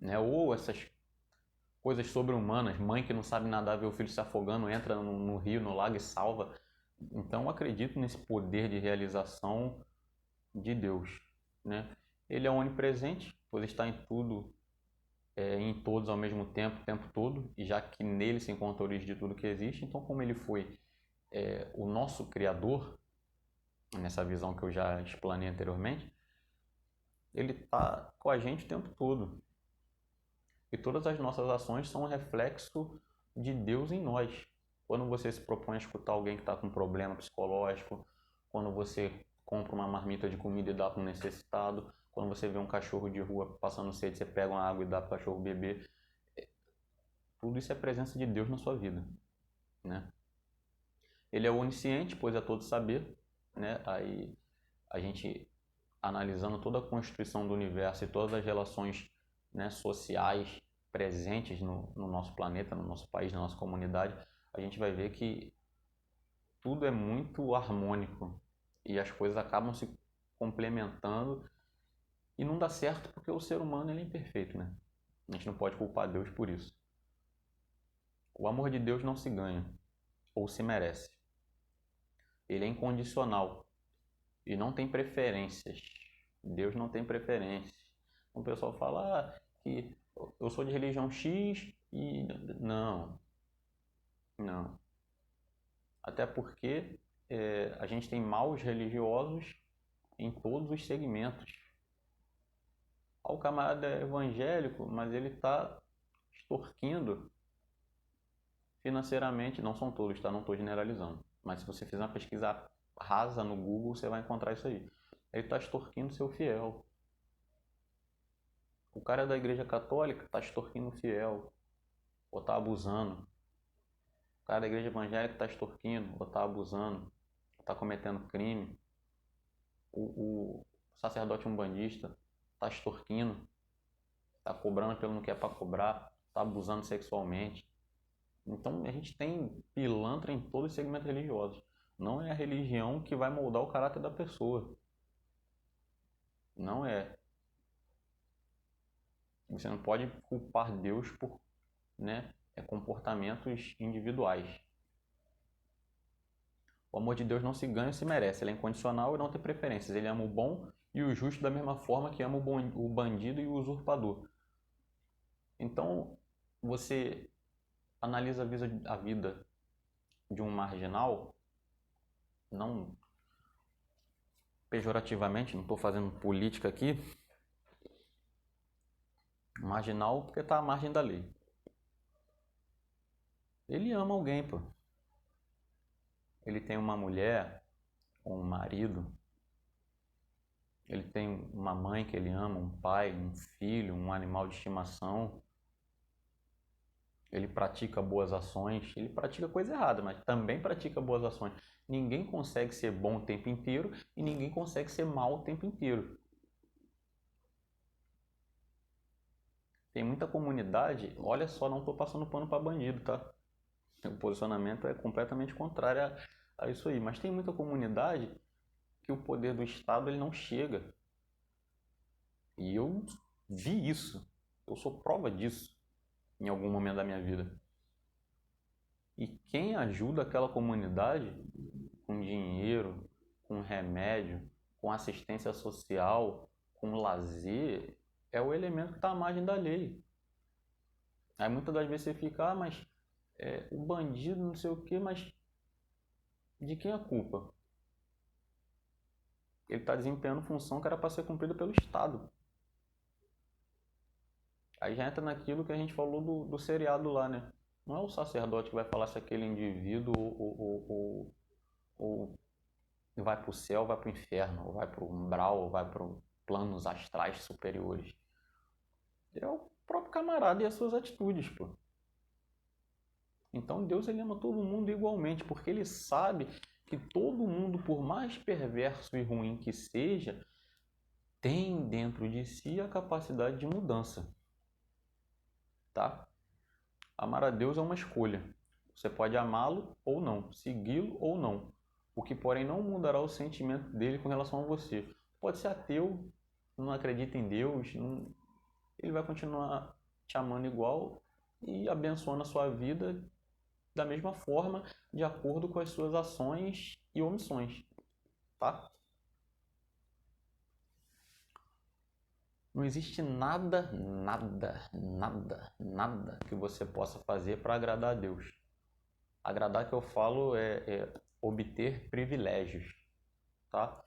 S1: Né? Ou essas coisas sobre-humanas, mãe que não sabe nadar, vê o filho se afogando, entra no rio, no lago e salva. Então eu acredito nesse poder de realização de Deus, né? Ele é onipresente, pois está em tudo em todos ao mesmo tempo, o tempo todo, e já que nele se encontra a origem de tudo que existe, então como ele foi o nosso Criador, nessa visão que eu já explanei anteriormente, ele está com a gente o tempo todo. E todas as nossas ações são um reflexo de Deus em nós. Quando você se propõe a escutar alguém que está com um problema psicológico, quando você compra uma marmita de comida e dá para um necessitado, quando você vê um cachorro de rua passando sede, você pega uma água e dá para o cachorro beber, tudo isso é presença de Deus na sua vida, né? Ele é onisciente, pois é todo saber, né? Aí a gente analisando toda a constituição do universo e todas as relações, né, sociais presentes no nosso planeta, no nosso país, na nossa comunidade, a gente vai ver que tudo é muito harmônico e as coisas acabam se complementando e não dá certo porque o ser humano ele é imperfeito, né? A gente não pode culpar Deus por isso. O amor de Deus não se ganha ou se merece. Ele é incondicional e não tem preferências. Deus não tem preferências. O pessoal fala que eu sou de religião X e não, não. Até porque a gente tem maus religiosos em todos os segmentos. O camarada é evangélico, mas ele está extorquindo financeiramente. Não são todos, tá? Não estou generalizando. Mas se você fizer uma pesquisa rasa no Google, você vai encontrar isso aí. Ele está extorquindo seu fiel. O cara da igreja católica está extorquindo o fiel, ou está abusando. O cara da igreja evangélica está extorquindo, ou está abusando, ou está cometendo crime. O sacerdote umbandista está extorquindo, está cobrando pelo não que é para cobrar, está abusando sexualmente. Então a gente tem pilantra em todos os segmentos religiosos. Não é a religião que vai moldar o caráter da pessoa. Não é. Você não pode culpar Deus por, né, comportamentos individuais. O amor de Deus não se ganha ou se merece. Ele é incondicional e não tem preferências. Ele ama o bom e o justo da mesma forma que ama o bandido e o usurpador. Então, você analisa a vida de um marginal, não pejorativamente, não estou fazendo política aqui, marginal porque está à margem da lei. Ele ama alguém, pô. Ele tem uma mulher ou um marido, ele tem uma mãe que ele ama, um pai, um filho, um animal de estimação. Ele pratica boas ações, ele pratica coisa errada, mas também pratica boas ações. Ninguém consegue ser bom o tempo inteiro e ninguém consegue ser mal o tempo inteiro. Tem muita comunidade, olha só, não estou passando pano para bandido, tá? O posicionamento é completamente contrário a isso aí, mas tem muita comunidade que o poder do Estado ele não chega. E eu vi isso, eu sou prova disso em algum momento da minha vida. E quem ajuda aquela comunidade com dinheiro, com remédio, com assistência social, com lazer, é o elemento que está à margem da lei. Aí muitas das vezes você fica, mas o bandido não sei o que, mas de quem é a culpa? Ele está desempenhando função que era para ser cumprida pelo Estado. Aí já entra naquilo que a gente falou do seriado lá, né? Não é o sacerdote que vai falar se aquele indivíduo ou vai para o céu, ou vai para o inferno, ou vai para o umbral, ou vai para planos astrais superiores. É o próprio camarada e as suas atitudes, pô. Então Deus ele ama todo mundo igualmente, porque ele sabe que todo mundo, por mais perverso e ruim que seja, tem dentro de si a capacidade de mudança. Tá? Amar a Deus é uma escolha. Você pode amá-lo ou não, segui-lo ou não. O que, porém, não mudará o sentimento dele com relação a você. Pode ser ateu, não acredita em Deus, ele vai continuar te amando igual e abençoando a sua vida da mesma forma, de acordo com as suas ações e omissões. Tá? Não existe nada, nada, nada, nada que você possa fazer para agradar a Deus. Agradar que eu falo é obter privilégios, tá?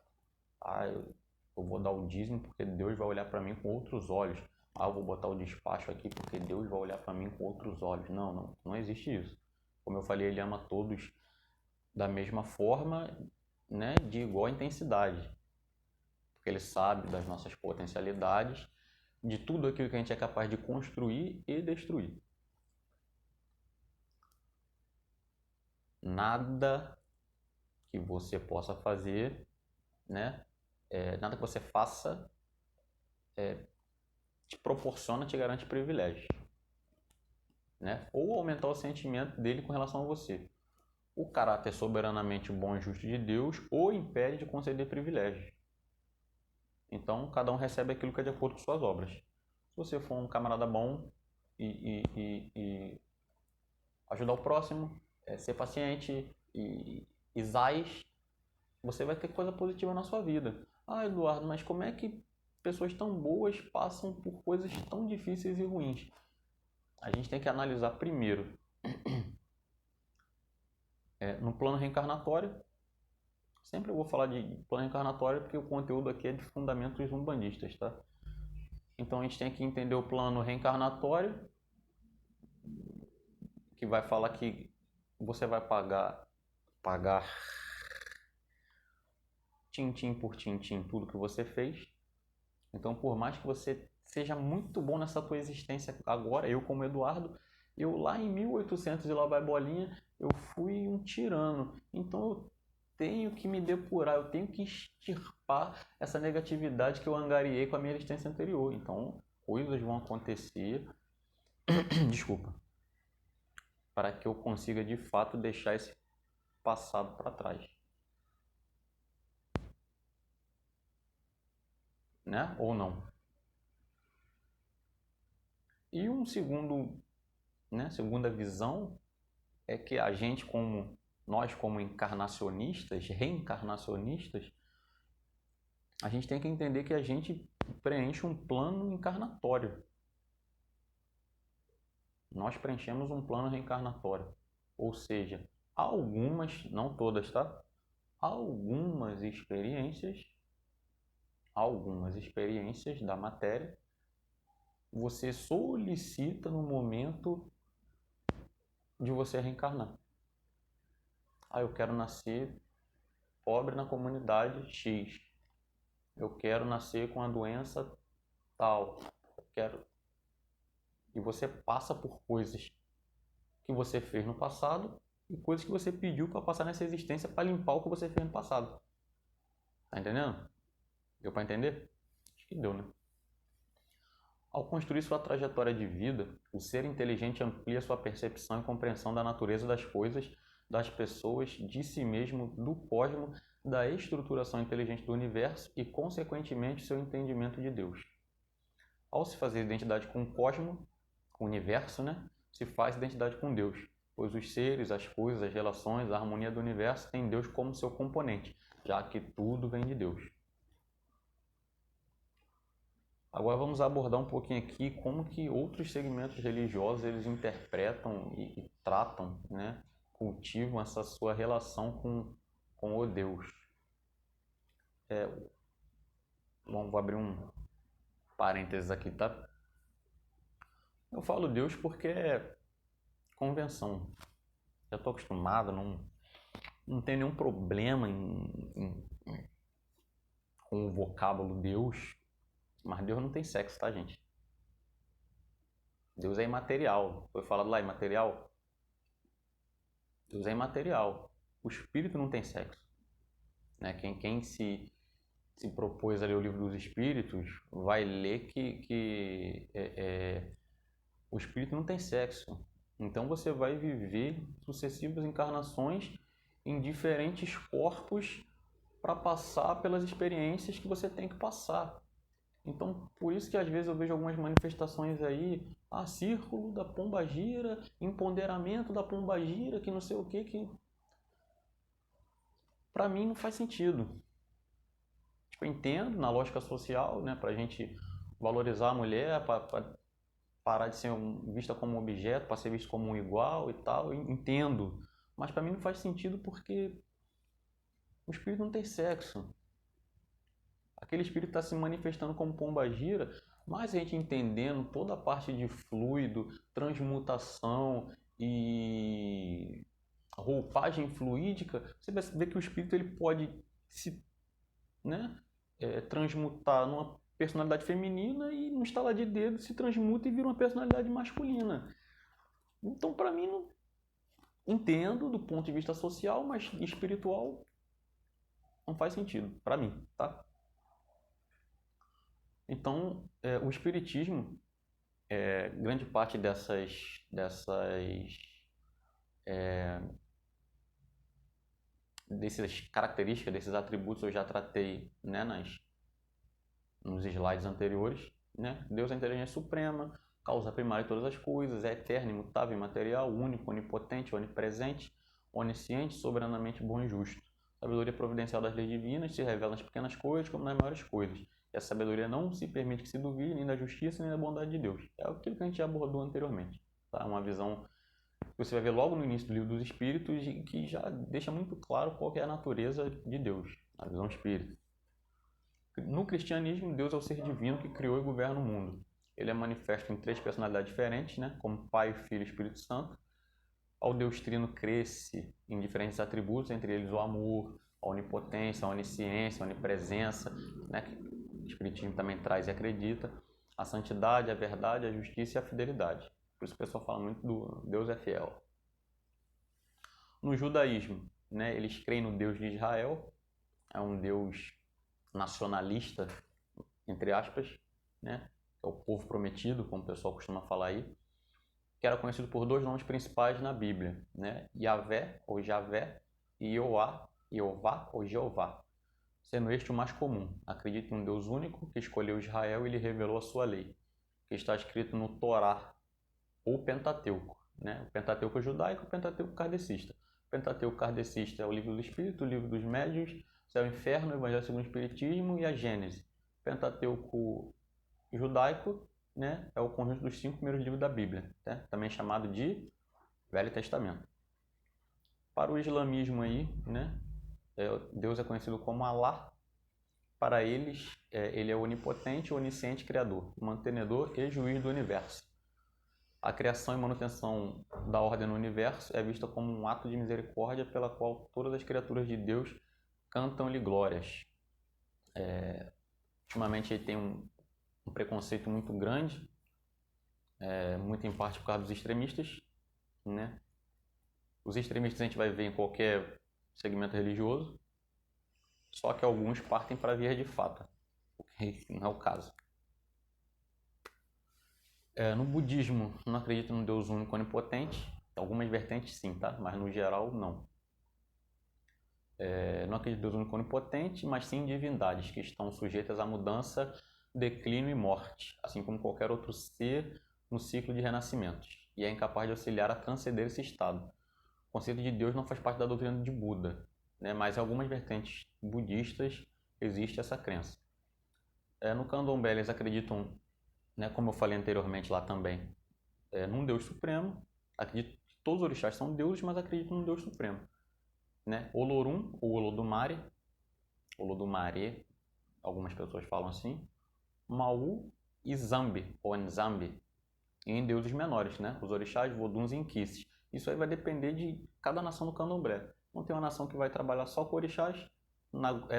S1: Eu vou dar o dízimo porque Deus vai olhar para mim com outros olhos. Eu vou botar o despacho aqui porque Deus vai olhar para mim com outros olhos. Não existe isso. Como eu falei, Ele ama todos da mesma forma, né, de igual intensidade. Porque Ele sabe das nossas potencialidades, de tudo aquilo que a gente é capaz de construir e destruir. Nada que você possa fazer, né, nada que você faça te proporciona, te garante privilégio, né? Ou aumentar o sentimento dele com relação a você. O caráter soberanamente bom e justo de Deus o impede de conceder privilégios. Então, cada um recebe aquilo que é de acordo com suas obras. Se você for um camarada bom e ajudar o próximo, ser paciente e zais, você vai ter coisa positiva na sua vida. Eduardo, mas como é que pessoas tão boas passam por coisas tão difíceis e ruins? A gente tem que analisar primeiro no plano reencarnatório. Sempre eu vou falar de plano reencarnatório porque o conteúdo aqui é de fundamentos umbandistas, tá? Então a gente tem que entender o plano reencarnatório, que vai falar que você vai pagar tintim por tintim tudo que você fez. Então, por mais que você seja muito bom nessa tua existência agora, eu como Eduardo, eu lá em 1800 e lá vai bolinha, eu fui um tirano. Então eu tenho que me depurar, eu tenho que extirpar essa negatividade que eu angariei com a minha existência anterior. Então, coisas vão acontecer, desculpa, para que eu consiga de fato deixar esse passado para trás. Né? Ou não. E segunda visão é que a gente nós como encarnacionistas, reencarnacionistas, a gente tem que entender que a gente preenche um plano encarnatório. Nós preenchemos um plano reencarnatório. Ou seja, algumas, não todas, tá? Algumas experiências da matéria você solicita no momento de você reencarnar. Eu quero nascer pobre na comunidade X. Eu quero nascer com a doença tal. E você passa por coisas que você fez no passado e coisas que você pediu para passar nessa existência para limpar o que você fez no passado. Tá entendendo? Deu para entender? Acho que deu, né? Ao construir sua trajetória de vida, o ser inteligente amplia sua percepção e compreensão da natureza das coisas, das pessoas, de si mesmo, do cosmos, da estruturação inteligente do universo e, consequentemente, seu entendimento de Deus. Ao se fazer identidade com o cosmos, com o universo, né, se faz identidade com Deus, pois os seres, as coisas, as relações, a harmonia do universo têm Deus como seu componente, já que tudo vem de Deus. Agora vamos abordar um pouquinho aqui como que outros segmentos religiosos eles interpretam e tratam, né, cultivam essa sua relação com o Deus. Vou abrir um parênteses aqui, tá? Eu falo Deus porque é convenção. Já estou acostumado, não tenho nenhum problema com o vocábulo Deus. Mas Deus não tem sexo, tá, gente? Deus é imaterial. Foi falado lá, imaterial? Deus é imaterial. O espírito não tem sexo. Né? Quem se propôs a ler o livro dos espíritos vai ler que o espírito não tem sexo. Então você vai viver sucessivas encarnações em diferentes corpos para passar pelas experiências que você tem que passar. Então, por isso que às vezes eu vejo algumas manifestações aí, círculo da pombagira, empoderamento da pombagira, que não sei o que para mim não faz sentido. Tipo, eu entendo na lógica social, né, pra gente valorizar a mulher, para parar de ser vista como um objeto, para ser visto como um igual e tal, eu entendo. Mas para mim não faz sentido porque o espírito não tem sexo. Aquele espírito está se manifestando como pombagira, mas a gente entendendo toda a parte de fluido, transmutação e roupagem fluídica, você vai ver que o espírito ele pode se, né, transmutar numa personalidade feminina e no estalar de dedo se transmuta e vira uma personalidade masculina. Então, para mim, não entendo do ponto de vista social, mas espiritual não faz sentido, para mim, tá? Então, o espiritismo, grande parte dessas características, desses atributos eu já tratei, né, nos slides anteriores, né? Deus é a inteligência suprema, causa primária de todas as coisas, é eterno, imutável, imaterial, único, onipotente, onipresente, onisciente, soberanamente bom e justo. Sabedoria providencial das leis divinas se revela nas pequenas coisas como nas maiores coisas. E a sabedoria não se permite que se duvide nem da justiça nem da bondade de Deus. É aquilo que a gente já abordou anteriormente. Tá? Uma visão que você vai ver logo no início do livro dos Espíritos que já deixa muito claro qual que é a natureza de Deus, a visão espírita. No cristianismo, Deus é o ser divino que criou e governa o mundo. Ele é manifesto em 3 personalidades diferentes, né? Como Pai, Filho e Espírito Santo. Ao Deus Trino cresce em diferentes atributos, entre eles o amor, a onipotência, a onisciência, a onipresença, né? Que o Espiritismo também traz e acredita, a santidade, a verdade, a justiça e a fidelidade. Por isso o pessoal fala muito do Deus é fiel. No judaísmo, né? Eles creem no Deus de Israel, é um Deus nacionalista, entre aspas, né? É o povo prometido, como o pessoal costuma falar aí, que era conhecido por 2 nomes principais na Bíblia, né? Yahvé, ou Javé, e Jeová, Jeová ou Jeová, sendo este o mais comum. Acredita em um Deus único que escolheu Israel e lhe revelou a sua lei, que está escrito no Torá, ou Pentateuco, né? O Pentateuco judaico e o Pentateuco kardecista. O Pentateuco kardecista é o livro do Espírito, o livro dos Médiuns, Céu e Inferno, o Evangelho segundo o Espiritismo e a Gênese. O Pentateuco judaico, né, é o conjunto dos 5 primeiros livros da Bíblia, né? Também chamado de Velho Testamento. Para o islamismo aí, né, Deus é conhecido como Alá. Para eles, ele é onipotente, onisciente, criador, mantenedor e juiz do universo. A criação e manutenção da ordem no universo é vista como um ato de misericórdia pela qual todas as criaturas de Deus cantam-lhe glórias. Ultimamente ele tem um preconceito muito grande, muito em parte por causa dos extremistas, né? Os extremistas a gente vai ver em qualquer segmento religioso, só que alguns partem para vias de fato, o que não é o caso. No budismo, não acredito num Deus único onipotente, algumas vertentes sim, tá? Mas no geral não. Não acredito em Deus único onipotente, mas sim em divindades que estão sujeitas à mudança, declínio e morte, assim como qualquer outro ser no ciclo de renascimentos, e é incapaz de auxiliar a transcender esse estado. O conceito de Deus não faz parte da doutrina de Buda, né? Mas em algumas vertentes budistas existe essa crença. No candomblé eles acreditam, né, como eu falei anteriormente lá também, num Deus supremo. Acredito que todos os orixás são deuses, mas acreditam num Deus supremo, né? Olorum ou Olodumare, Olodumare, algumas pessoas falam assim, Maú e Zambi, ou Nzambi, em deuses menores, né? Os orixás, voduns e inquices. Isso aí vai depender de cada nação do candomblé. Não tem uma nação que vai trabalhar só com orixás.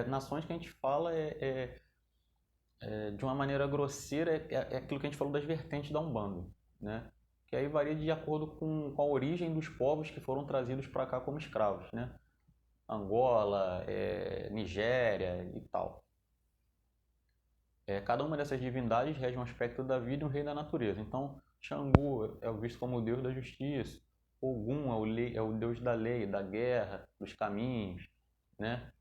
S1: Nações que a gente fala de uma maneira grosseira, é aquilo que a gente falou das vertentes da Umbanda, né? Que aí varia de acordo com a origem dos povos que foram trazidos para cá como escravos, né? Angola, Nigéria e tal. Cada uma dessas divindades rege um aspecto da vida e um rei da natureza. Então, Xangu é visto como o deus da justiça, Ogum é o deus da lei, da guerra, dos caminhos, né?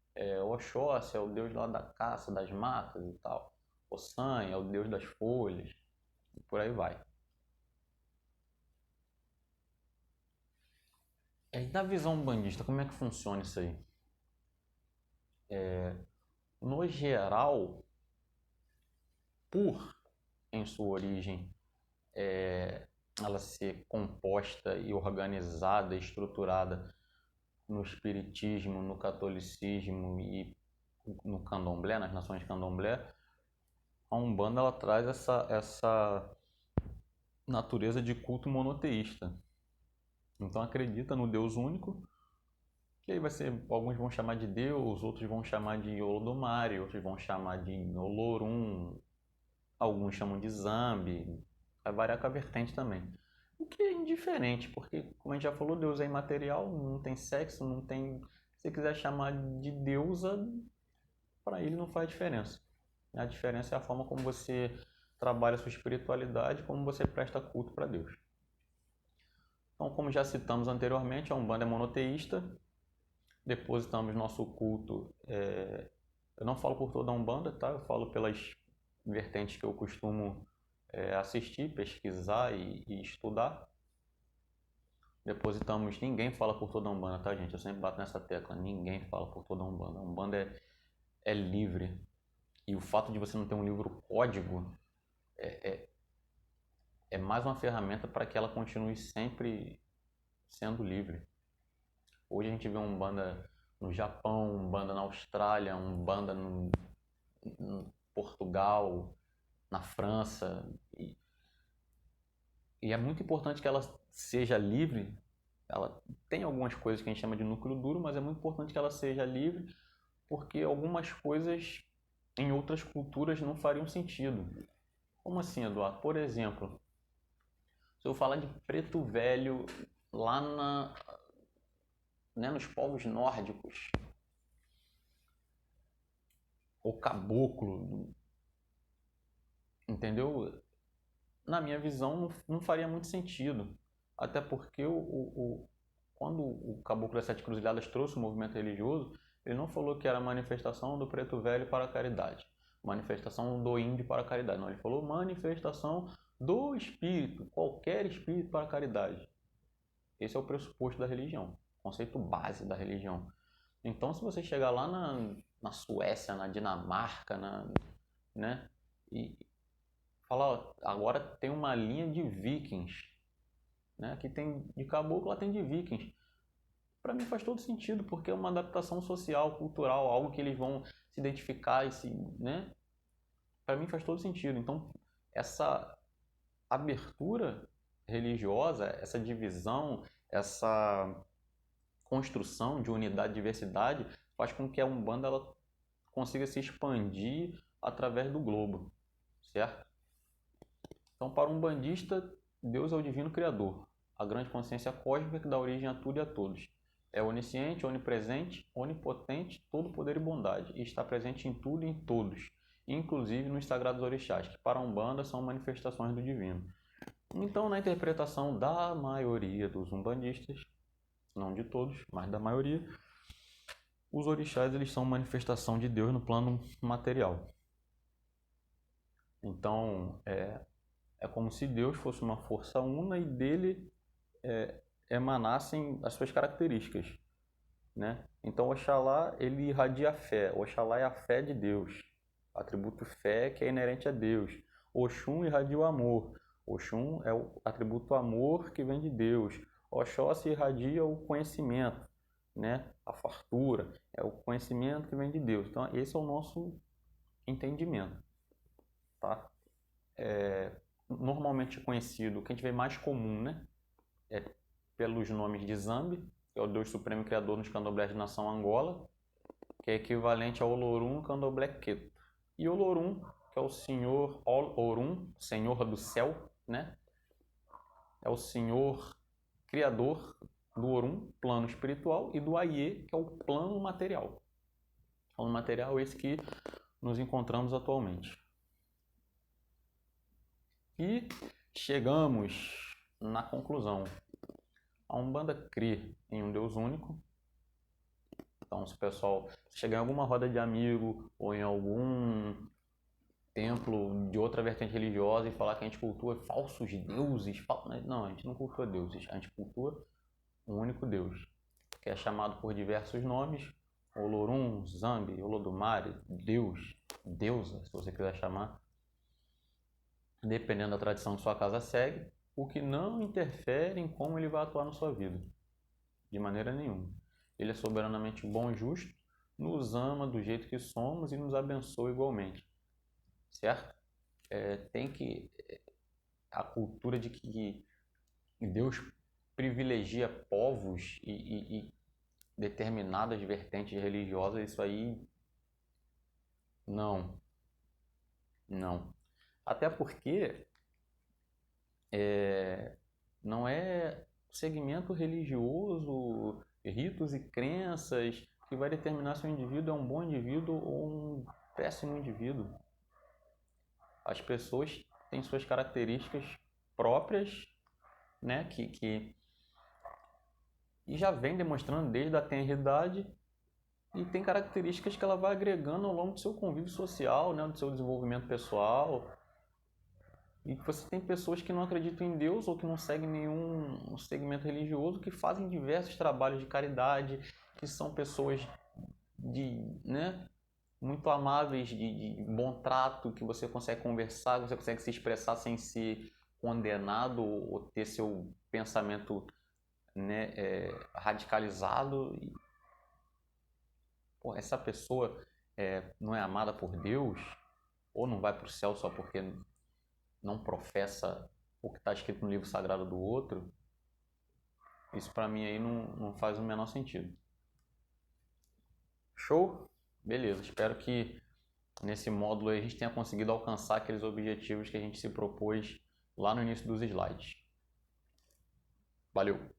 S1: Oxóssi é o deus lá da caça, das matas e tal. Ossan é o deus das folhas, e por aí vai. E da visão umbandista, como é que funciona isso aí? No geral, por em sua origem, ela ser composta e organizada, estruturada no espiritismo, no catolicismo e no candomblé, nas nações candomblé, a Umbanda ela traz essa natureza de culto monoteísta. Então acredita no Deus único, que aí vai ser, alguns vão chamar de Deus, outros vão chamar de Olodumare, outros vão chamar de Olorum, alguns chamam de Zambi, vai variar com a vertente também. O que é indiferente, porque, como a gente já falou, Deus é imaterial, não tem sexo, não tem... Se você quiser chamar de deusa, para ele não faz diferença. A diferença é a forma como você trabalha a sua espiritualidade, como você presta culto para Deus. Então, como já citamos anteriormente, a Umbanda é monoteísta, depositamos nosso culto. Eu não falo por toda a Umbanda, tá? Eu falo pelas vertentes que eu costumo assistir, pesquisar e estudar. Depositamos, ninguém fala por toda a Umbanda, tá, gente? Eu sempre bato nessa tecla, ninguém fala por toda a Umbanda. A Umbanda é livre. E o fato de você não ter um livro código é mais uma ferramenta para que ela continue sempre sendo livre. Hoje a gente vê um Umbanda no Japão, um Umbanda na Austrália, um Umbanda no Portugal, na França. E é muito importante que ela seja livre. Ela tem algumas coisas que a gente chama de núcleo duro, mas é muito importante que ela seja livre, porque algumas coisas em outras culturas não fariam sentido. Como assim, Eduardo? Por exemplo, se eu falar de preto velho lá nos povos nórdicos, ou caboclo, entendeu? Na minha visão, não faria muito sentido. Até porque quando o Caboclo das Sete Cruzilhadas trouxe o movimento religioso, ele não falou que era manifestação do preto velho para a caridade, manifestação do índio para a caridade. Não, ele falou manifestação do espírito, qualquer espírito para a caridade. Esse é o pressuposto da religião, conceito base da religião. Então, se você chegar lá na Suécia, na Dinamarca, né, e falar, ó, agora tem uma linha de vikings, né, que tem de caboclo, lá tem de vikings. Para mim faz todo sentido, porque é uma adaptação social, cultural, algo que eles vão se identificar né? Para mim faz todo sentido. Então, essa abertura religiosa, essa divisão, essa construção de unidade e diversidade faz com que a Umbanda ela consiga se expandir através do globo, certo? Então, para um umbandista, Deus é o divino criador, a grande consciência cósmica que dá origem a tudo e a todos. É onisciente, onipresente, onipotente, todo poder e bondade, e está presente em tudo e em todos, inclusive nos sagrados orixás, que para a Umbanda são manifestações do divino. Então, na interpretação da maioria dos umbandistas, não de todos, mas da maioria, os orixás eles são manifestação de Deus no plano material. Então, é como se Deus fosse uma força una e dele emanassem as suas características, né? Então, Oxalá, ele irradia a fé. Oxalá é a fé de Deus, atributo fé que é inerente a Deus. Oxum irradia o amor. Oxum é o atributo amor que vem de Deus. Oxóssi irradia o conhecimento, né? A fartura é o conhecimento que vem de Deus. Então, esse é o nosso entendimento, tá? Normalmente conhecido, o que a gente vê mais comum, né? É pelos nomes de Zambi, que é o Deus Supremo Criador nos candomblés de nação Angola, que é equivalente ao Olorum no candomblé Queto. E Olorum, que é o Senhor Olorum, Senhor do Céu, né? É o Senhor Criador do Orum, plano espiritual, e do Aie, que é o plano material. O plano material é esse que nos encontramos atualmente. E chegamos na conclusão. A Umbanda crê em um Deus único. Então, se o pessoal chegar em alguma roda de amigo ou em algum templo de outra vertente religiosa e falar que a gente cultua falsos deuses, não, a gente não cultua deuses, a gente cultua um único Deus, que é chamado por diversos nomes, Olorum, Zambi, Olodumare, Deus, Deusa, se você quiser chamar. dependendo da tradição que sua casa segue, o que não interfere em como ele vai atuar na sua vida, de maneira nenhuma. Ele é soberanamente bom e justo, nos ama do jeito que somos e nos abençoa igualmente, certo? Tem que a cultura de que Deus privilegia povos e determinadas vertentes religiosas, isso aí não, não. Até porque não é segmento religioso, ritos e crenças que vai determinar se o indivíduo é um bom indivíduo ou um péssimo indivíduo. As pessoas têm suas características próprias, né, que e já vem demonstrando desde a tenridade e tem características que ela vai agregando ao longo do seu convívio social, né, do seu desenvolvimento pessoal. E você tem pessoas que não acreditam em Deus ou que não seguem nenhum segmento religioso, que fazem diversos trabalhos de caridade, que são pessoas né, muito amáveis, de bom trato, que você consegue conversar, você consegue se expressar sem ser condenado ou ter seu pensamento, né, radicalizado. E, pô, essa pessoa não é amada por Deus ou não vai para o céu só porque não professa o que está escrito no livro sagrado do outro, isso para mim aí não faz o menor sentido. Show? Beleza, espero que nesse módulo aí a gente tenha conseguido alcançar aqueles objetivos que a gente se propôs lá no início dos slides. Valeu!